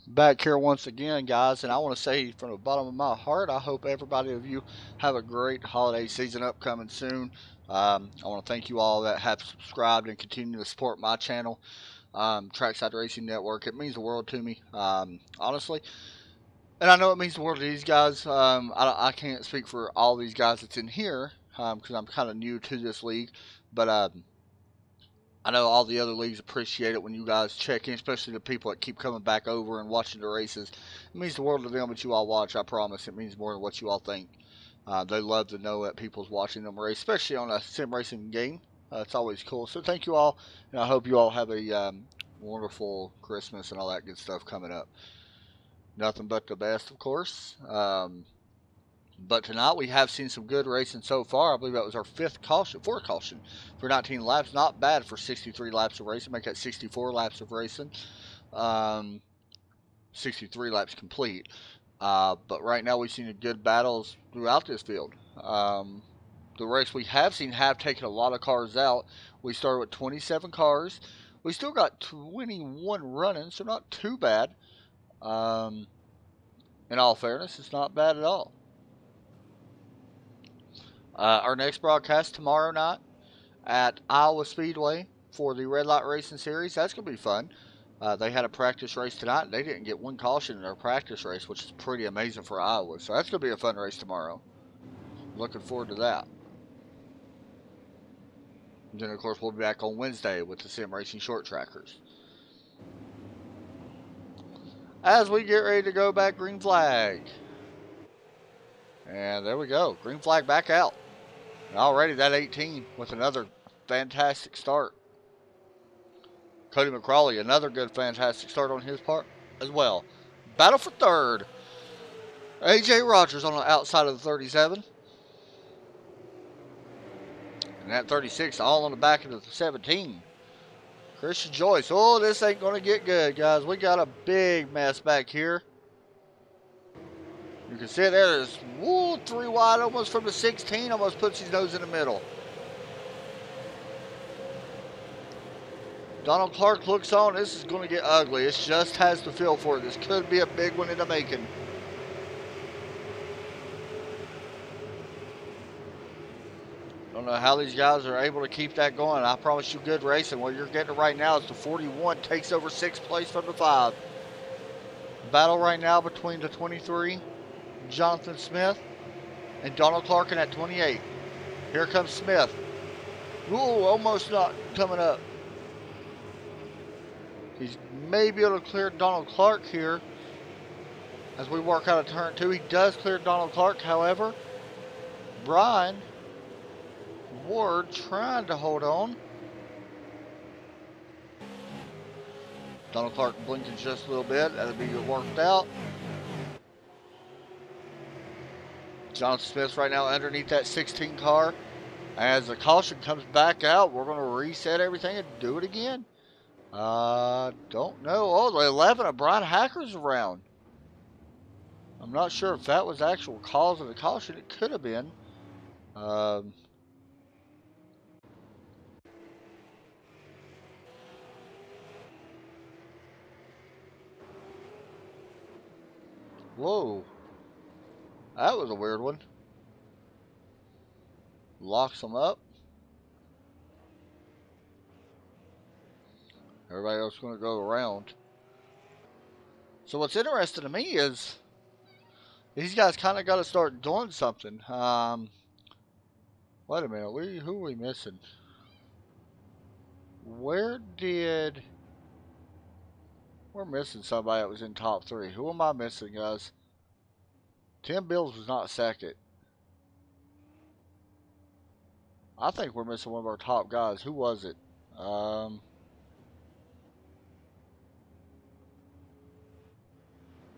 A: Back here once again, guys, and I want to say from the bottom of my heart, I hope everybody of you have a great holiday season upcoming soon. I want to thank you all that have subscribed and continue to support my channel, Trackside Racing Network. It means the world to me, honestly. And I know it means the world to these guys. I can't speak for all these guys that's in here because I'm kind of new to this league, but I know all the other leagues appreciate it when you guys check in, especially the people that keep coming back over and watching the races. It means the world to them that you all watch, I promise. It means more than what you all think. They love to know that people's watching them race, especially on a sim racing game. It's always cool. So thank you all, and I hope you all have a wonderful Christmas and all that good stuff coming up. Nothing but the best, of course. But tonight we have seen some good racing so far. I believe that was our fourth caution for 19 laps. Not bad for 63 laps of racing. Make that 64 laps of racing. 63 laps complete. But right now we've seen good battles throughout this field. The race we have seen have taken a lot of cars out. We started with 27 cars. We still got 21 running, so not too bad. In all fairness, it's not bad at all. Our next broadcast tomorrow night at Iowa Speedway for the Red Light Racing Series. That's going to be fun. They had a practice race tonight. They didn't get one caution in their practice race, which is pretty amazing for Iowa. So that's going to be a fun race tomorrow. Looking forward to that. And then, of course, we'll be back on Wednesday with the Sim Racing Short Trackers. As we get ready to go back, green flag. And there we go. Green flag back out. Already that 18 with another fantastic start. Cody McCrawley, another good fantastic start on his part as well. Battle for third. A.J. Rogers on the outside of the 37. And that 36 all on the back of the 17. Christian Joyce. Oh, this ain't going to get good, guys. We got a big mess back here. You can see there's 3 wide almost from the 16. Almost puts his nose in the middle. Donald Clark looks on. This is going to get ugly. It just has the feel for it. This could be a big one in the making. Don't know how these guys are able to keep that going. I promise you good racing. What you're getting right now is the 41 takes over 6th place from the 5. Battle right now between the 23, Jonathan Smith, and Donald Clark in at 28. Here comes Smith. Ooh, almost not coming up. He's maybe able to clear Donald Clark here as we work out of turn 2. He does clear Donald Clark, however. Brian Ward trying to hold on. Donald Clark blinking just a little bit. That'll be worked out. Jonathan Smith right now underneath that 16 car. As the caution comes back out, we're going to reset everything and do it again. Don't know. Oh, the 11 of Brian Hacker's around. I'm not sure if that was the actual cause of the caution. It could have been. Whoa. That was a weird one. Locks them up. Everybody else is going to go around. So what's interesting to me is these guys kind of got to start doing something. Wait a minute. Who are we missing? We're missing somebody that was in top 3. Who am I missing, guys? Tim Bills was not second. I think we're missing one of our top guys. Who was it?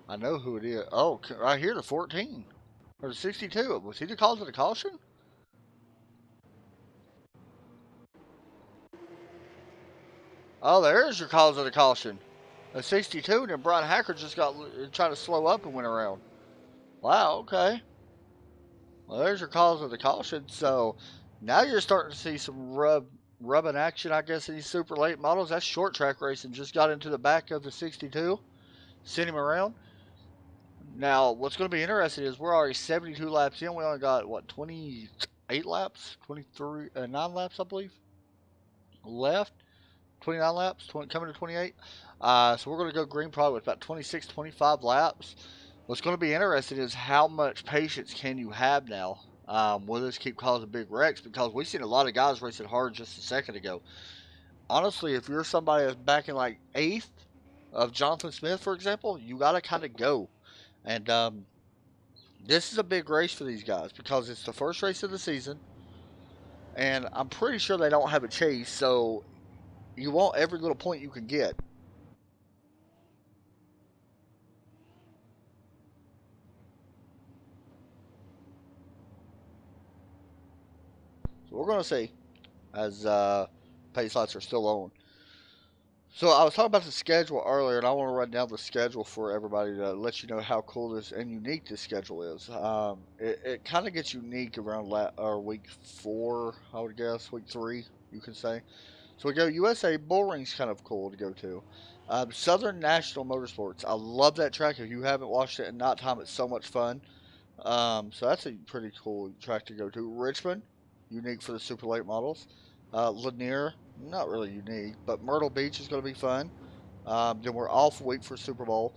A: I know who it is. Oh, right here, the 14. Or the 62. Was he the cause of the caution? Oh, there's your cause of the caution. A 62, and then Brian Hacker just got trying to slow up and went around. Wow, okay. Well, there's your cause of the caution. So now you're starting to see some rubbing action, I guess, in these super late models. That's short track racing. Just got into the back of the 62. Sent him around. Now, what's going to be interesting is we're already 72 laps in. We only got, what, 28 laps? 23, 9 laps, I believe, left. 29 laps, coming to 28. So we're going to go green probably with about 26, 25 laps. What's going to be interesting is how much patience can you have now? Will this keep causing big wrecks? Because we've seen a lot of guys racing hard just a second ago. Honestly, if you're somebody that's back in like 8th of Jonathan Smith, for example, you got to kind of go. And this is a big race for these guys because it's the first race of the season. And I'm pretty sure they don't have a chase, so you want every little point you can get. So we're going to see as pace lights are still on. So I was talking about the schedule earlier, and I want to run down the schedule for everybody to let you know how cool this and unique this schedule is. It kind of gets unique around week 4, I would guess, week 3, you could say. So we go USA. Bullring's kind of cool to go to. Southern National Motorsports. I love that track. If you haven't watched it in night time, it's so much fun. So that's a pretty cool track to go to. Richmond, unique for the super late models. Lanier, not really unique, but Myrtle Beach is going to be fun. Then we're off week for Super Bowl.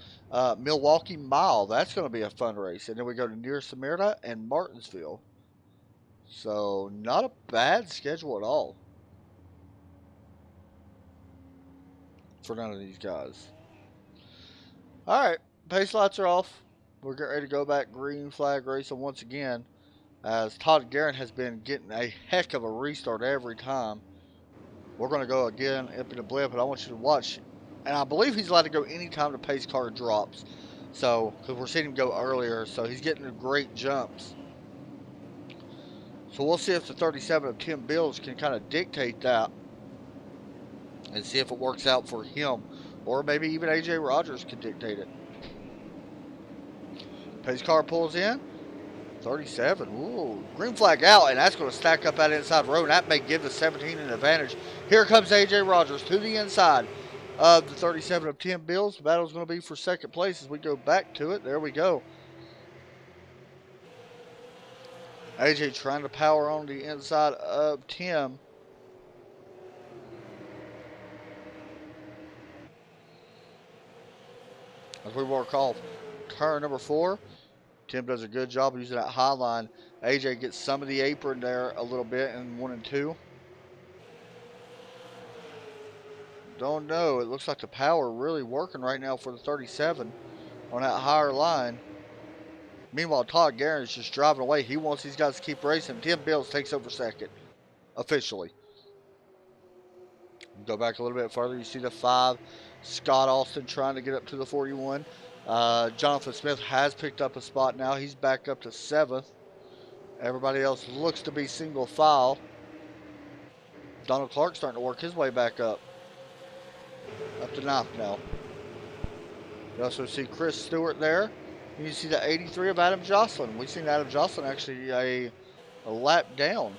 A: Milwaukee Mile, that's going to be a fun race. And then we go to near Smyrna and Martinsville. So not a bad schedule at all for none of these guys. Alright, pace lights are off. We're getting ready to go back green flag racing once again, as Todd Guerin has been getting a heck of a restart every time. We're going to go again up in the blip, and I want you to watch. And I believe he's allowed to go anytime the pace car drops. So, because we're seeing him go earlier, so he's getting the great jumps. So we'll see if the 37 of Tim Bills can kind of dictate that and see if it works out for him. Or maybe even AJ Rogers can dictate it. Pace car pulls in. 37. Ooh, green flag out, and that's going to stack up that inside row, and that may give the 17 an advantage. Here comes AJ Rogers to the inside of the 37 of Tim Bills. The battle's going to be for second place as we go back to it. There we go. AJ trying to power on the inside of Tim. As we work off turn number 4. Tim does a good job of using that high line. AJ gets some of the apron there a little bit in 1 and 2. Don't know. It looks like the power really working right now for the 37 on that higher line. Meanwhile, Todd Guerin is just driving away. He wants these guys to keep racing. Tim Bills takes over second, officially. Go back a little bit further. You see the 5. Scott Austin trying to get up to the 41. Jonathan Smith has picked up a spot now. He's back up to 7th. Everybody else looks to be single file. Donald Clark starting to work his way back up. Up to 9th now. You also see Chris Stewart there. And you see the 83 of Adam Jocelyn. We've seen Adam Jocelyn actually a lap down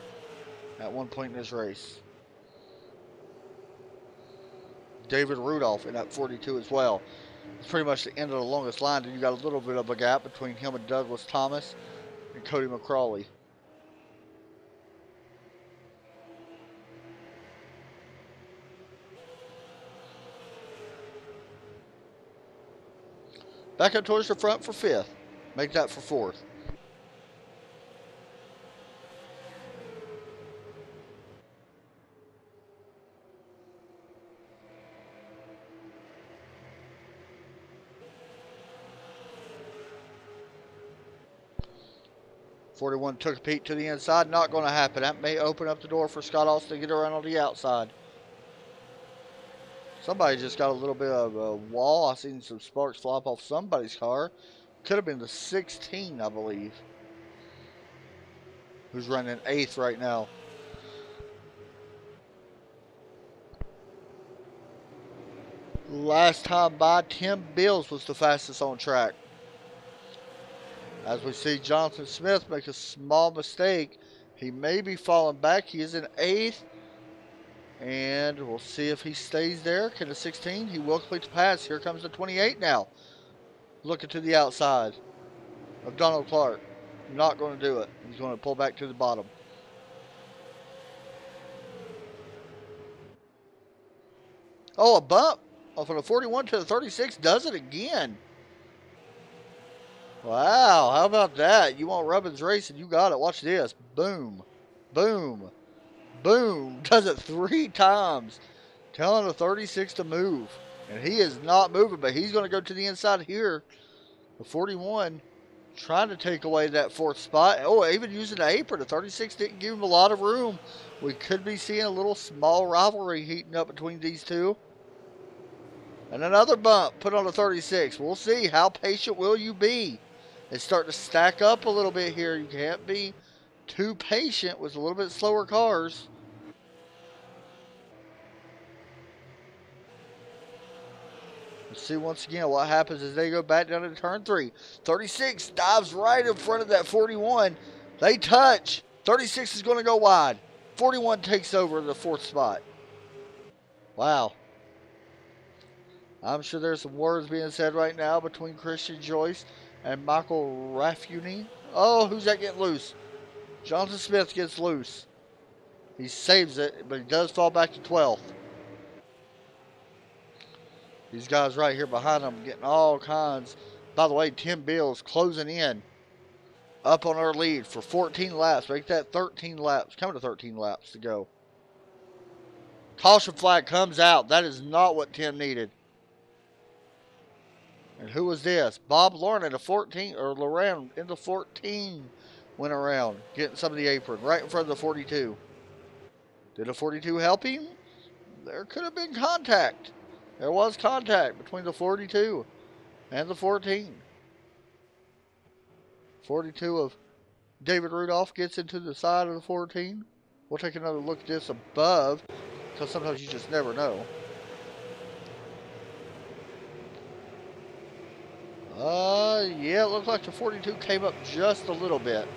A: at one point in this race. David Rudolph in that 42 as well. It's pretty much the end of the longest line. Then you got a little bit of a gap between him and Douglas Thomas and Cody McCrawley. Back up towards the front for 5th. Make that for 4th. .41 took a peek to the inside. Not going to happen. That may open up the door for Scott Austin to get around on the outside. Somebody just got a little bit of a wall. I seen some sparks fly up off somebody's car. Could have been the 16, I believe. Who's running 8th right now. Last time by, Tim Bills was the fastest on track. As we see Jonathan Smith make a small mistake. He may be falling back. He is in 8th. And we'll see if he stays there. Can the 16? He will complete the pass. Here comes the 28 now. Looking to the outside of Donald Clark. Not going to do it. He's going to pull back to the bottom. Oh, a bump. From the 41 to the 36. Does it again. Wow, how about that? You want Rubbins racing? You got it. Watch this. Boom. Boom. Boom. Does it 3 times. Telling the 36 to move. And he is not moving, but he's going to go to the inside here. The 41 trying to take away that 4th spot. Oh, even using the apron. The 36 didn't give him a lot of room. We could be seeing a little small rivalry heating up between these two. And another bump put on the 36. We'll see. How patient will you be? It's starting to stack up a little bit here. You can't be too patient with a little bit slower cars. Let's see once again what happens as they go back down to turn 3. 36 dives right in front of that 41. They touch. 36 is going to go wide. 41 takes over the 4th spot. Wow. I'm sure there's some words being said right now between Christian Joyce and Michael Raffuni. Oh, who's that getting loose? Jonathan Smith gets loose. He saves it, but he does fall back to 12th. These guys right here behind him getting all kinds. By the way, Tim Bills closing in up on our lead for 14 laps. Make that 13 laps. Coming to 13 laps to go. Caution flag comes out. That is not what Tim needed. And who was this? Bob Lauren in the 14, or Loren in the 14 went around, getting some of the apron right in front of the 42. Did the 42 help him? There could have been contact. There was contact between the 42 And the 14. 42 of David Rudolph gets into the side of the 14. We'll take another look at this above, because sometimes you just never know. Yeah, it looks like the 42 came up just a little bit.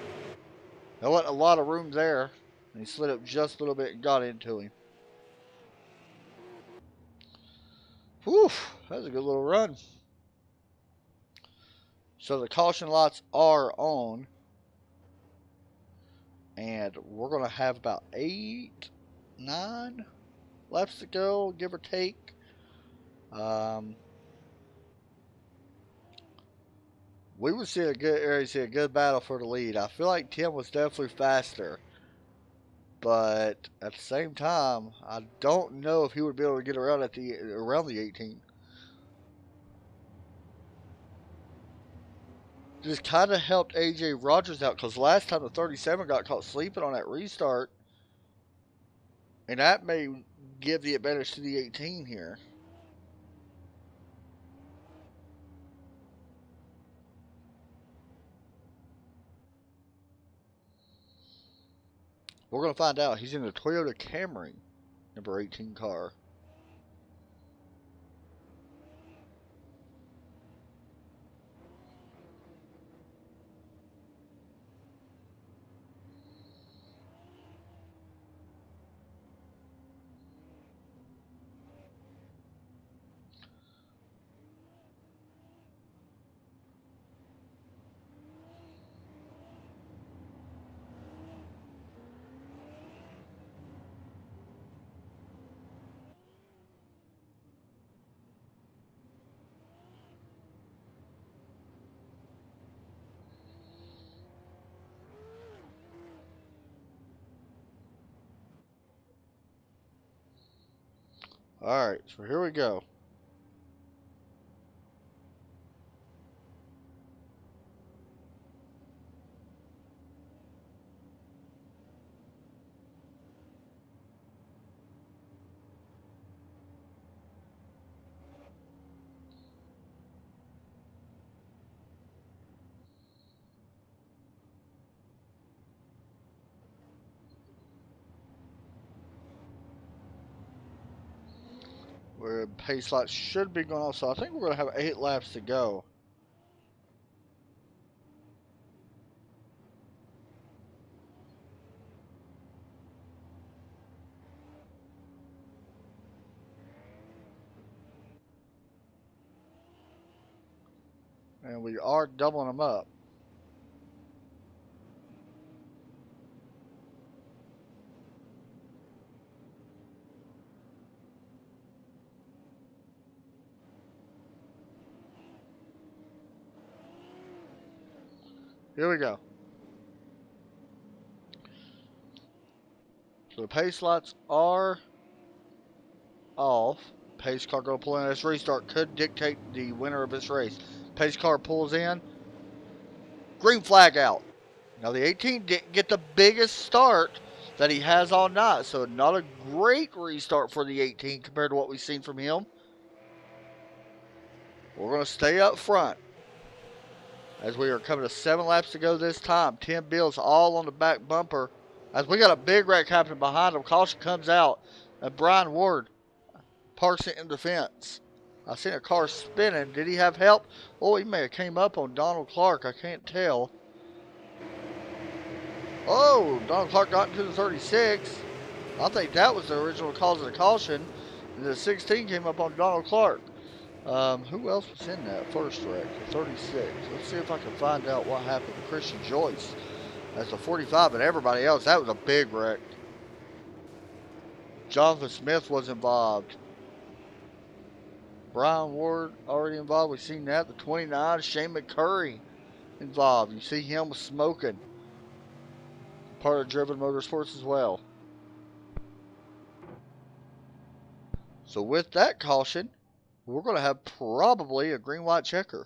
A: There wasn't a lot of room there. And he slid up just a little bit and got into him. Whew, that was a good little run. So the caution lights are on. And we're going to have about 8, 9 laps to go, give or take. We would see a good battle for the lead. I feel like Tim was definitely faster. But at the same time, I don't know if he would be able to get around around the 18. Just kind of helped AJ Rogers out because last time the 37 got caught sleeping on that restart, and that may give the advantage to the 18 here. We're going to find out. He's in the Toyota Camry, number 18 car. Alright, so here we go. Where pace lights should be going off, so I think we're going to have 8 laps to go. And we are doubling them up. Here we go. So the pace lights are off. Pace car go pull in. This restart could dictate the winner of this race. Pace car pulls in. Green flag out. Now the 18 didn't get the biggest start that he has all night. So not a great restart for the 18 compared to what we've seen from him. We're going to stay up front. As we are coming to 7 laps to go this time. 10 Bills all on the back bumper. As we got a big wreck happening behind him. Caution comes out. And Brian Ward parks it in the fence. I seen a car spinning. Did he have help? Oh, he may have came up on Donald Clark. I can't tell. Oh, Donald Clark got into the 36. I think that was the original cause of the caution. And the 16 came up on Donald Clark. Who else was in that first wreck? The 36. Let's see if I can find out what happened to Christian Joyce. That's the 45, and everybody else. That was a big wreck. Jonathan Smith was involved. Brian Ward already involved. We've seen that. The 29, Shane McCurry involved. You see him smoking. Part of Driven Motorsports as well. So with that caution, we're going to have probably a green-white checker.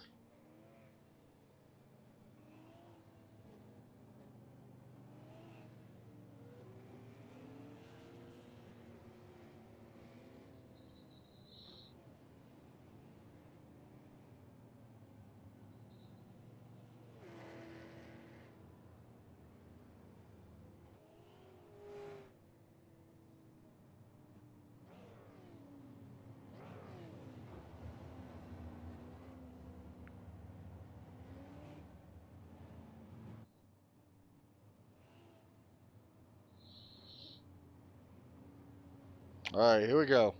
A: All right, here we go.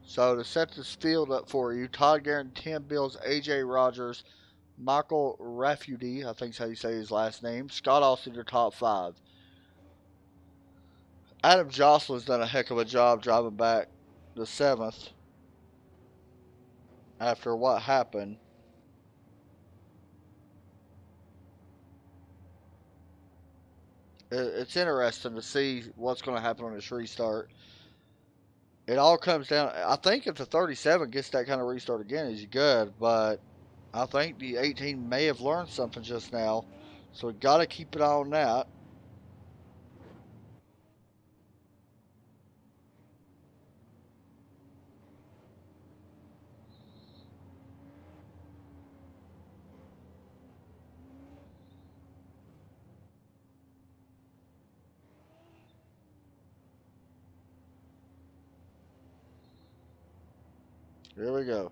A: So to set this field up for you, Todd Guerin, Tim Bills, AJ Rogers, Michael Rafudi, I think is how you say his last name, Scott Austin, your top 5. Adam Jocelyn's done a heck of a job driving back the 7th after what happened. It's interesting to see what's going to happen on this restart. It all comes down. I think if the 37 gets that kind of restart again, he's good. But I think the 18 may have learned something just now. So we got to keep it on that. Here we go.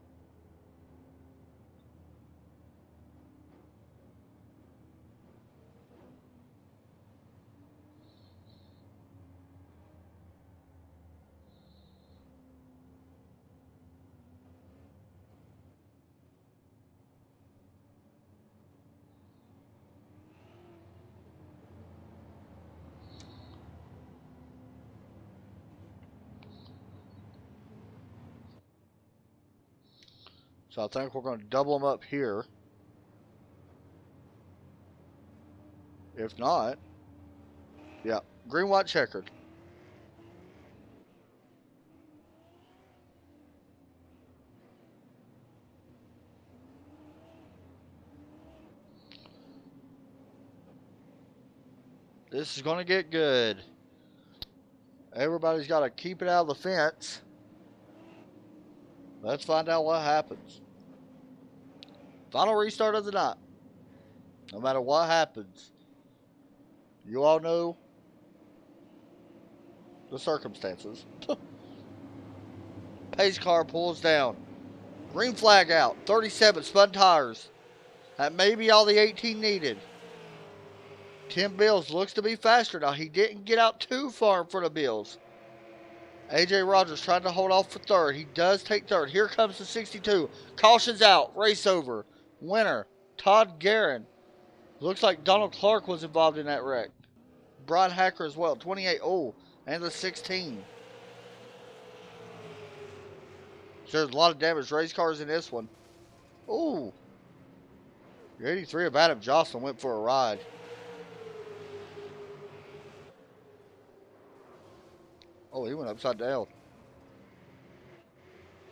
A: So I think we're going to double them up here. If not, yeah, green, white, checkered. This is going to get good. Everybody's got to keep it out of the fence. Let's find out what happens. Final restart of the night. No matter what happens, you all know the circumstances. Pace car pulls down. Green flag out. 37 spun tires. That may be all the 18 needed. Tim Bills looks to be faster now. He didn't get out too far in front of Bills. AJ Rogers trying to hold off for third. He does take third. Here comes the 62. Caution's out. Race over. Winner, Todd Guerin. Looks like Donald Clark was involved in that wreck. Brian Hacker as well. 28. Oh, and the 16. So there's a lot of damaged race cars in this one. Ooh. The 83 of Adam Jocelyn went for a ride. Oh, he went upside down.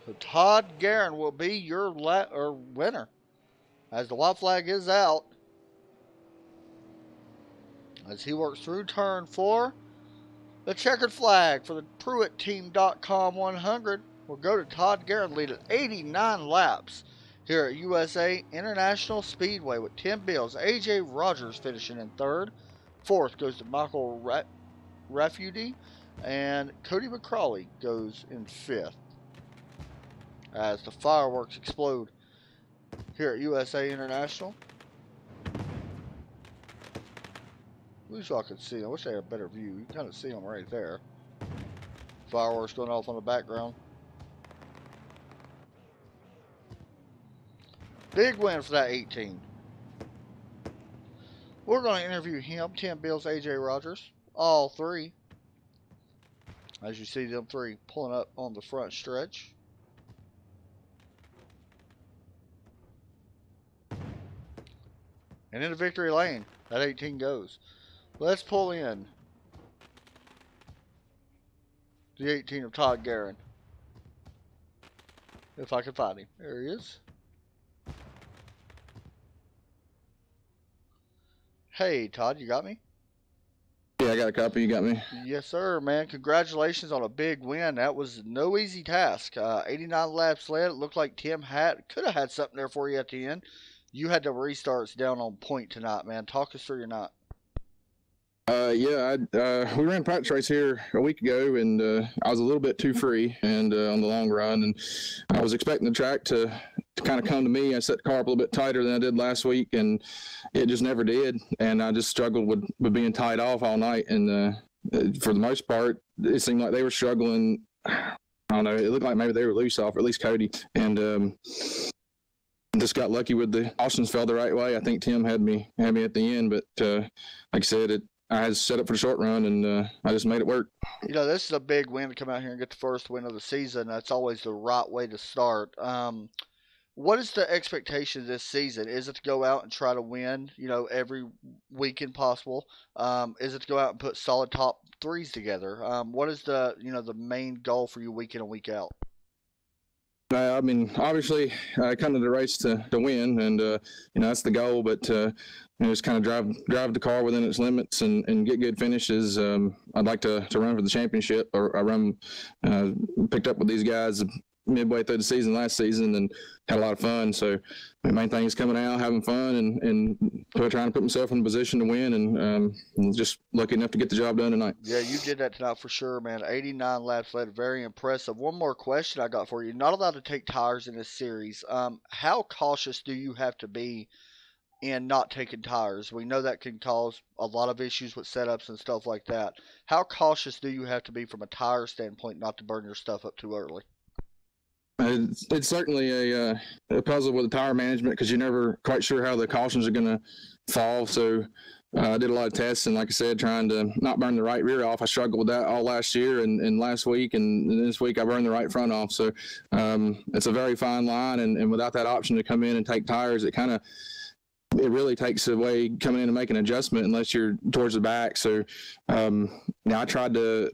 A: So Todd Guerin will be your winner. As the white flag is out. As he works through turn 4. The checkered flag for the PruittTeam.com 100 will go to Todd Guerin, leading 89 laps here at USA International Speedway with Tim Bills, AJ Rogers finishing in 3rd. 4th goes to Michael Rafudi, and Cody McCrawley goes in 5th. As the fireworks explode here at USA International. At least I could see them. I wish I had a better view. You can kind of see them right there. Fireworks going off on the background. Big win for that 18. We're going to interview him, Tim Bills, AJ Rogers, all 3. As you see them 3 pulling up on the front stretch. And into victory lane, that 18 goes. Let's pull in the 18 of Todd Guerin. If I can find him. There he is. Hey, Todd, you got me?
F: Yeah, I got a copy. You got me?
A: Yes, sir, man. Congratulations on a big win. That was no easy task. 89 laps led. It looked like Tim could have had something there for you at the end. You had the restarts down on point tonight, man. Talk us through your night.
F: Yeah, we ran practice race here a week ago, and I was a little bit too free and on the long run, and I was expecting the track to kind of come to me. I set the car up a little bit tighter than I did last week, and it just never did, and I just struggled with being tied off all night, and for the most part, it seemed like they were struggling. I don't know. It looked like maybe they were loose off, or at least Cody, and just got lucky with the cautions fell the right way. I think Tim had me at the end, but like I said, I was set up for the short run, and I just made it work.
A: This is a big win to come out here and get the first win of the season. That's always the right way to start. What is the expectation this season? Is it to go out and try to win, every weekend possible? Is it to go out and put solid top threes together? What is the main goal for you week in and week out?
F: I mean, obviously, come to the race to win, and that's the goal. But just kind of drive the car within its limits and get good finishes. I'd like to run for the championship. Or I picked up with these guys midway through the season last season and had a lot of fun. So the main thing is coming out, having fun, and trying to put myself in a position to win, and just lucky enough to get the job done tonight.
A: Yeah, you did that tonight for sure, man. 89 laps led, very impressive. One more question I got for you. Not allowed to take tires in this series. How cautious do you have to be in not taking tires? We know that can cause a lot of issues with setups and stuff like that. How cautious do you have to be from a tire standpoint not to burn your stuff up too early?
F: It's certainly a puzzle with the tire management because you're never quite sure how the cautions are going to fall. So I did a lot of tests, and like I said, trying to not burn the right rear off. I struggled with that all last year and last week, and this week I burned the right front off. So it's a very fine line, and without that option to come in and take tires, it really takes away coming in and making an adjustment unless you're towards the back. So I tried to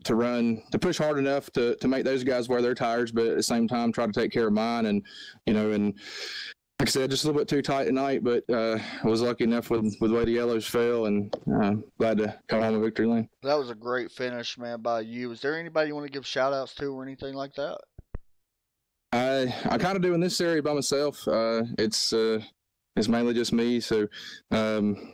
F: push hard enough to make those guys wear their tires, but at the same time try to take care of mine. And like I said, just a little bit too tight tonight, but I was lucky enough with the way the yellows fell, and glad to come home with victory lane.
A: That was a great finish, man, by you. Is there anybody you want to give shout outs to or anything like that?
F: I kind of do in this series by myself. It's mainly just me. So, I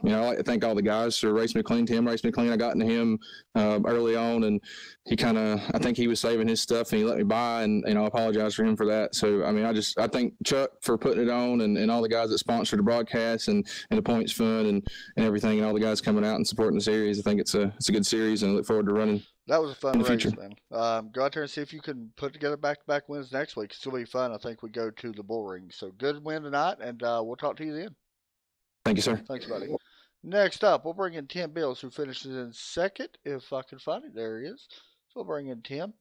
F: like to thank all the guys for racing me clean. Tim raced me clean. I got into him early on, and I think he was saving his stuff, and he let me by, and I apologize for him for that. So, I mean, I thank Chuck for putting it on, and all the guys that sponsored the broadcast and the points fund and everything, and all the guys coming out and supporting the series. I think it's a good series, and I look forward to running.
A: That was a fun race,
F: future.
A: man. Go out there and see if you can put together back-to-back wins next week. It's going to be fun. I think we go to the bull ring. So good win tonight, and we'll talk to you then.
F: Thank you, sir.
A: Thanks, buddy. Next up, we'll bring in Tim Bills, who finishes in second, if I can find it. There he is. So we'll bring in Tim.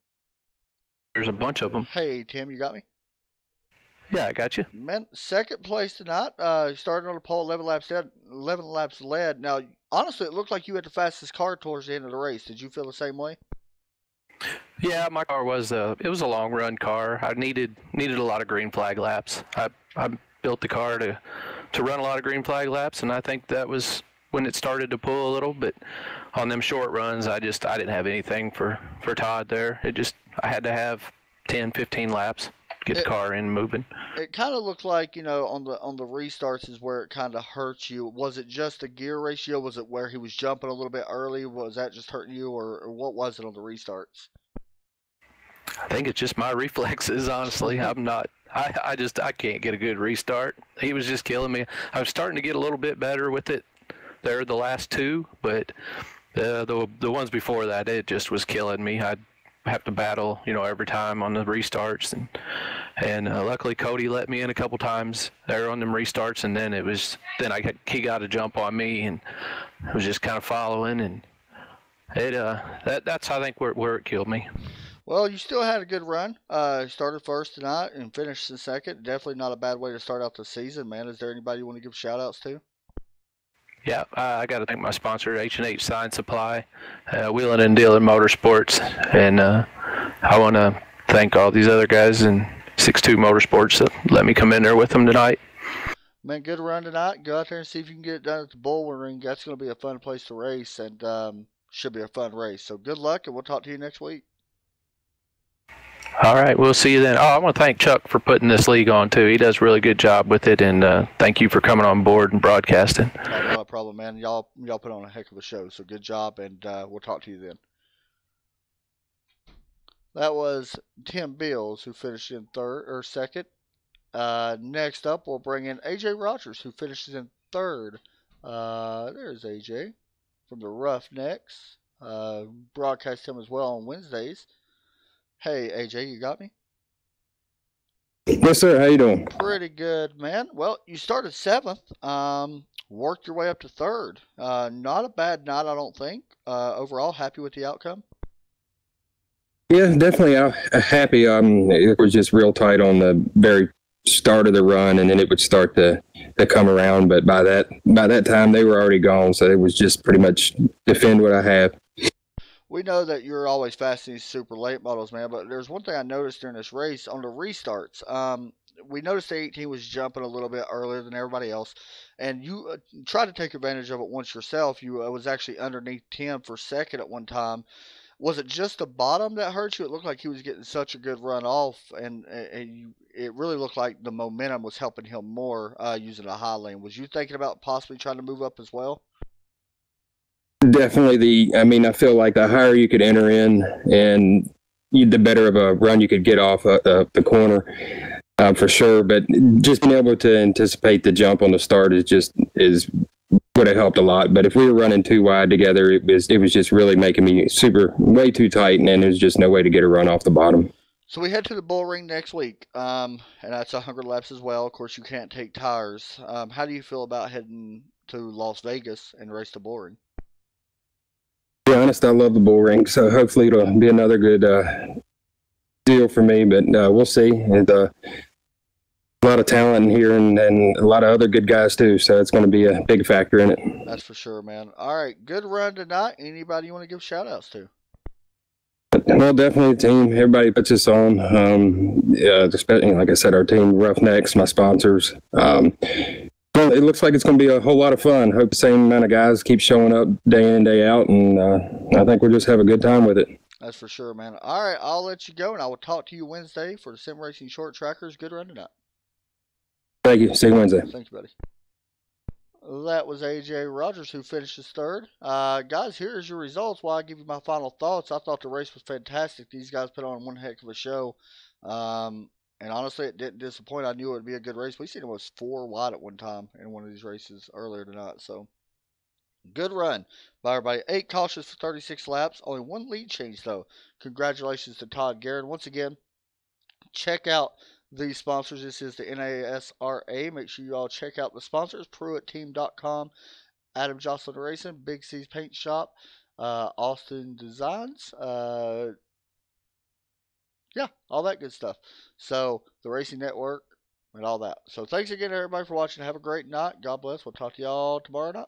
D: There's a bunch of them.
A: Hey, Tim, you got me?
D: Yeah, I got you.
A: Man, second place tonight. Started on the pole, 11 laps led. Now, honestly, it looked like you had the fastest car towards the end of the race. Did you feel the same way?
D: Yeah, my car was it was a long run car. I needed a lot of green flag laps. I built the car to run a lot of green flag laps, and I think that was when it started to pull a little. But on them short runs, I didn't have anything for Todd there. I had to have 10, 15 laps. Get the car in moving.
A: It kind of looked like, on the restarts is where it kind of hurts you. Was it just the gear ratio? Was it where he was jumping a little bit early? Was that just hurting you, or what was it on the restarts?
D: I think it's just my reflexes, honestly. I can't get a good restart. He was just killing me. I was starting to get a little bit better with it there the last two, but the ones before that, it just was killing me. I'd have to battle, every time on the restarts, and luckily Cody let me in a couple times there on them restarts, and then he got a jump on me, and I was just kind of following, and that's I think where it killed me.
A: Well, you still had a good run. Started first tonight and finished in second. Definitely not a bad way to start out the season, man. Is there anybody you want to give shout outs to?
D: Yeah, I got to thank my sponsor, H&H Sign Supply, Wheeling and Dealing Motorsports, and I want to thank all these other guys in 6'2 Motorsports that let me come in there with them tonight.
A: Man, good run tonight. Go out there and see if you can get it done at the bull ring. That's going to be a fun place to race, and should be a fun race. So good luck, and we'll talk to you next week.
D: All right, we'll see you then. Oh, I want to thank Chuck for putting this league on, too. He does a really good job with it, and thank you for coming on board and broadcasting.
A: No problem, man. Y'all put on a heck of a show, so good job, and we'll talk to you then. That was Tim Bills, who finished in second. Next up, we'll bring in AJ Rogers, who finishes in third. There's AJ from the Roughnecks. broadcast him as well on Wednesdays. Hey, AJ, you got me?
G: Yes, sir. How you doing?
A: Pretty good, man. Well, you started 7th, worked your way up to 3rd. Not a bad night, I don't think. Overall, happy with the outcome?
G: Yeah, definitely happy. It was just real tight on the very start of the run, and then it would start to come around. But by that time, they were already gone, so it was just pretty much defend what I have.
A: We know that you're always fast in these super late models, man, but there's one thing I noticed during this race on the restarts. We noticed the 18 was jumping a little bit earlier than everybody else, and you tried to take advantage of it once yourself. You was actually underneath Tim for second at one time. Was it just the bottom that hurt you? It looked like he was getting such a good run off, and it really looked like the momentum was helping him more using a high lane. Was you thinking about possibly trying to move up as well?
G: Definitely. I feel like the higher you could enter in, and the better of a run you could get off the corner, for sure. But just being able to anticipate the jump on the start would have helped a lot. But if we were running too wide together, it was just really making me way too tight, and there's just no way to get a run off the bottom.
A: So we head to the bull ring next week, and that's 100 laps as well. Of course, you can't take tires. How do you feel about heading to Las Vegas and race the bull ring?
G: To be honest, I love the bull ring, so hopefully it'll be another good deal for me. But we'll see. And a lot of talent in here, and a lot of other good guys too. So it's going to be a big factor in it.
A: That's for sure, man. All right, good run tonight. Anybody you want to give shout outs to?
G: Well, definitely the team. Everybody puts us on. Especially, like I said, our team, Roughnecks, my sponsors. Well, it looks like it's going to be a whole lot of fun. Hope the same amount of guys keep showing up day in and day out, and I think we'll just have a good time with it.
A: That's for sure, man. All right, I'll let you go, and I will talk to you Wednesday for the Sim Racing Short Trackers. Good run tonight.
G: Thank you. See you Wednesday.
A: Thank you, buddy. That was AJ Rogers who finishes 3rd. Guys, here's your results while I give you my final thoughts. I thought the race was fantastic. These guys put on one heck of a show. And honestly, it didn't disappoint. I knew it would be a good race. We seen it was 4 wide at one time in one of these races earlier tonight. So, good run by everybody. 8 cautions for 36 laps. Only 1 lead change, though. Congratulations to Todd Guerin. Once again, check out these sponsors. This is the NASRA. Make sure you all check out the sponsors. PruittTeam.com, Adam Jocelyn Racing, Big C's Paint Shop, Austin Designs, yeah, all that good stuff. So, the Racing Network and all that. So, thanks again, everybody, for watching. Have a great night. God bless. We'll talk to y'all tomorrow night.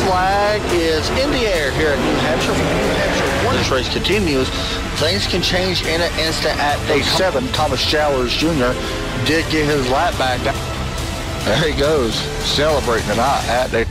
A: Flag is in the air here at New Hampshire. New Hampshire, when this race continues, things can change in an instant at day 7. Thomas Jowers Jr. did get his lap back. There he goes, celebrating tonight at day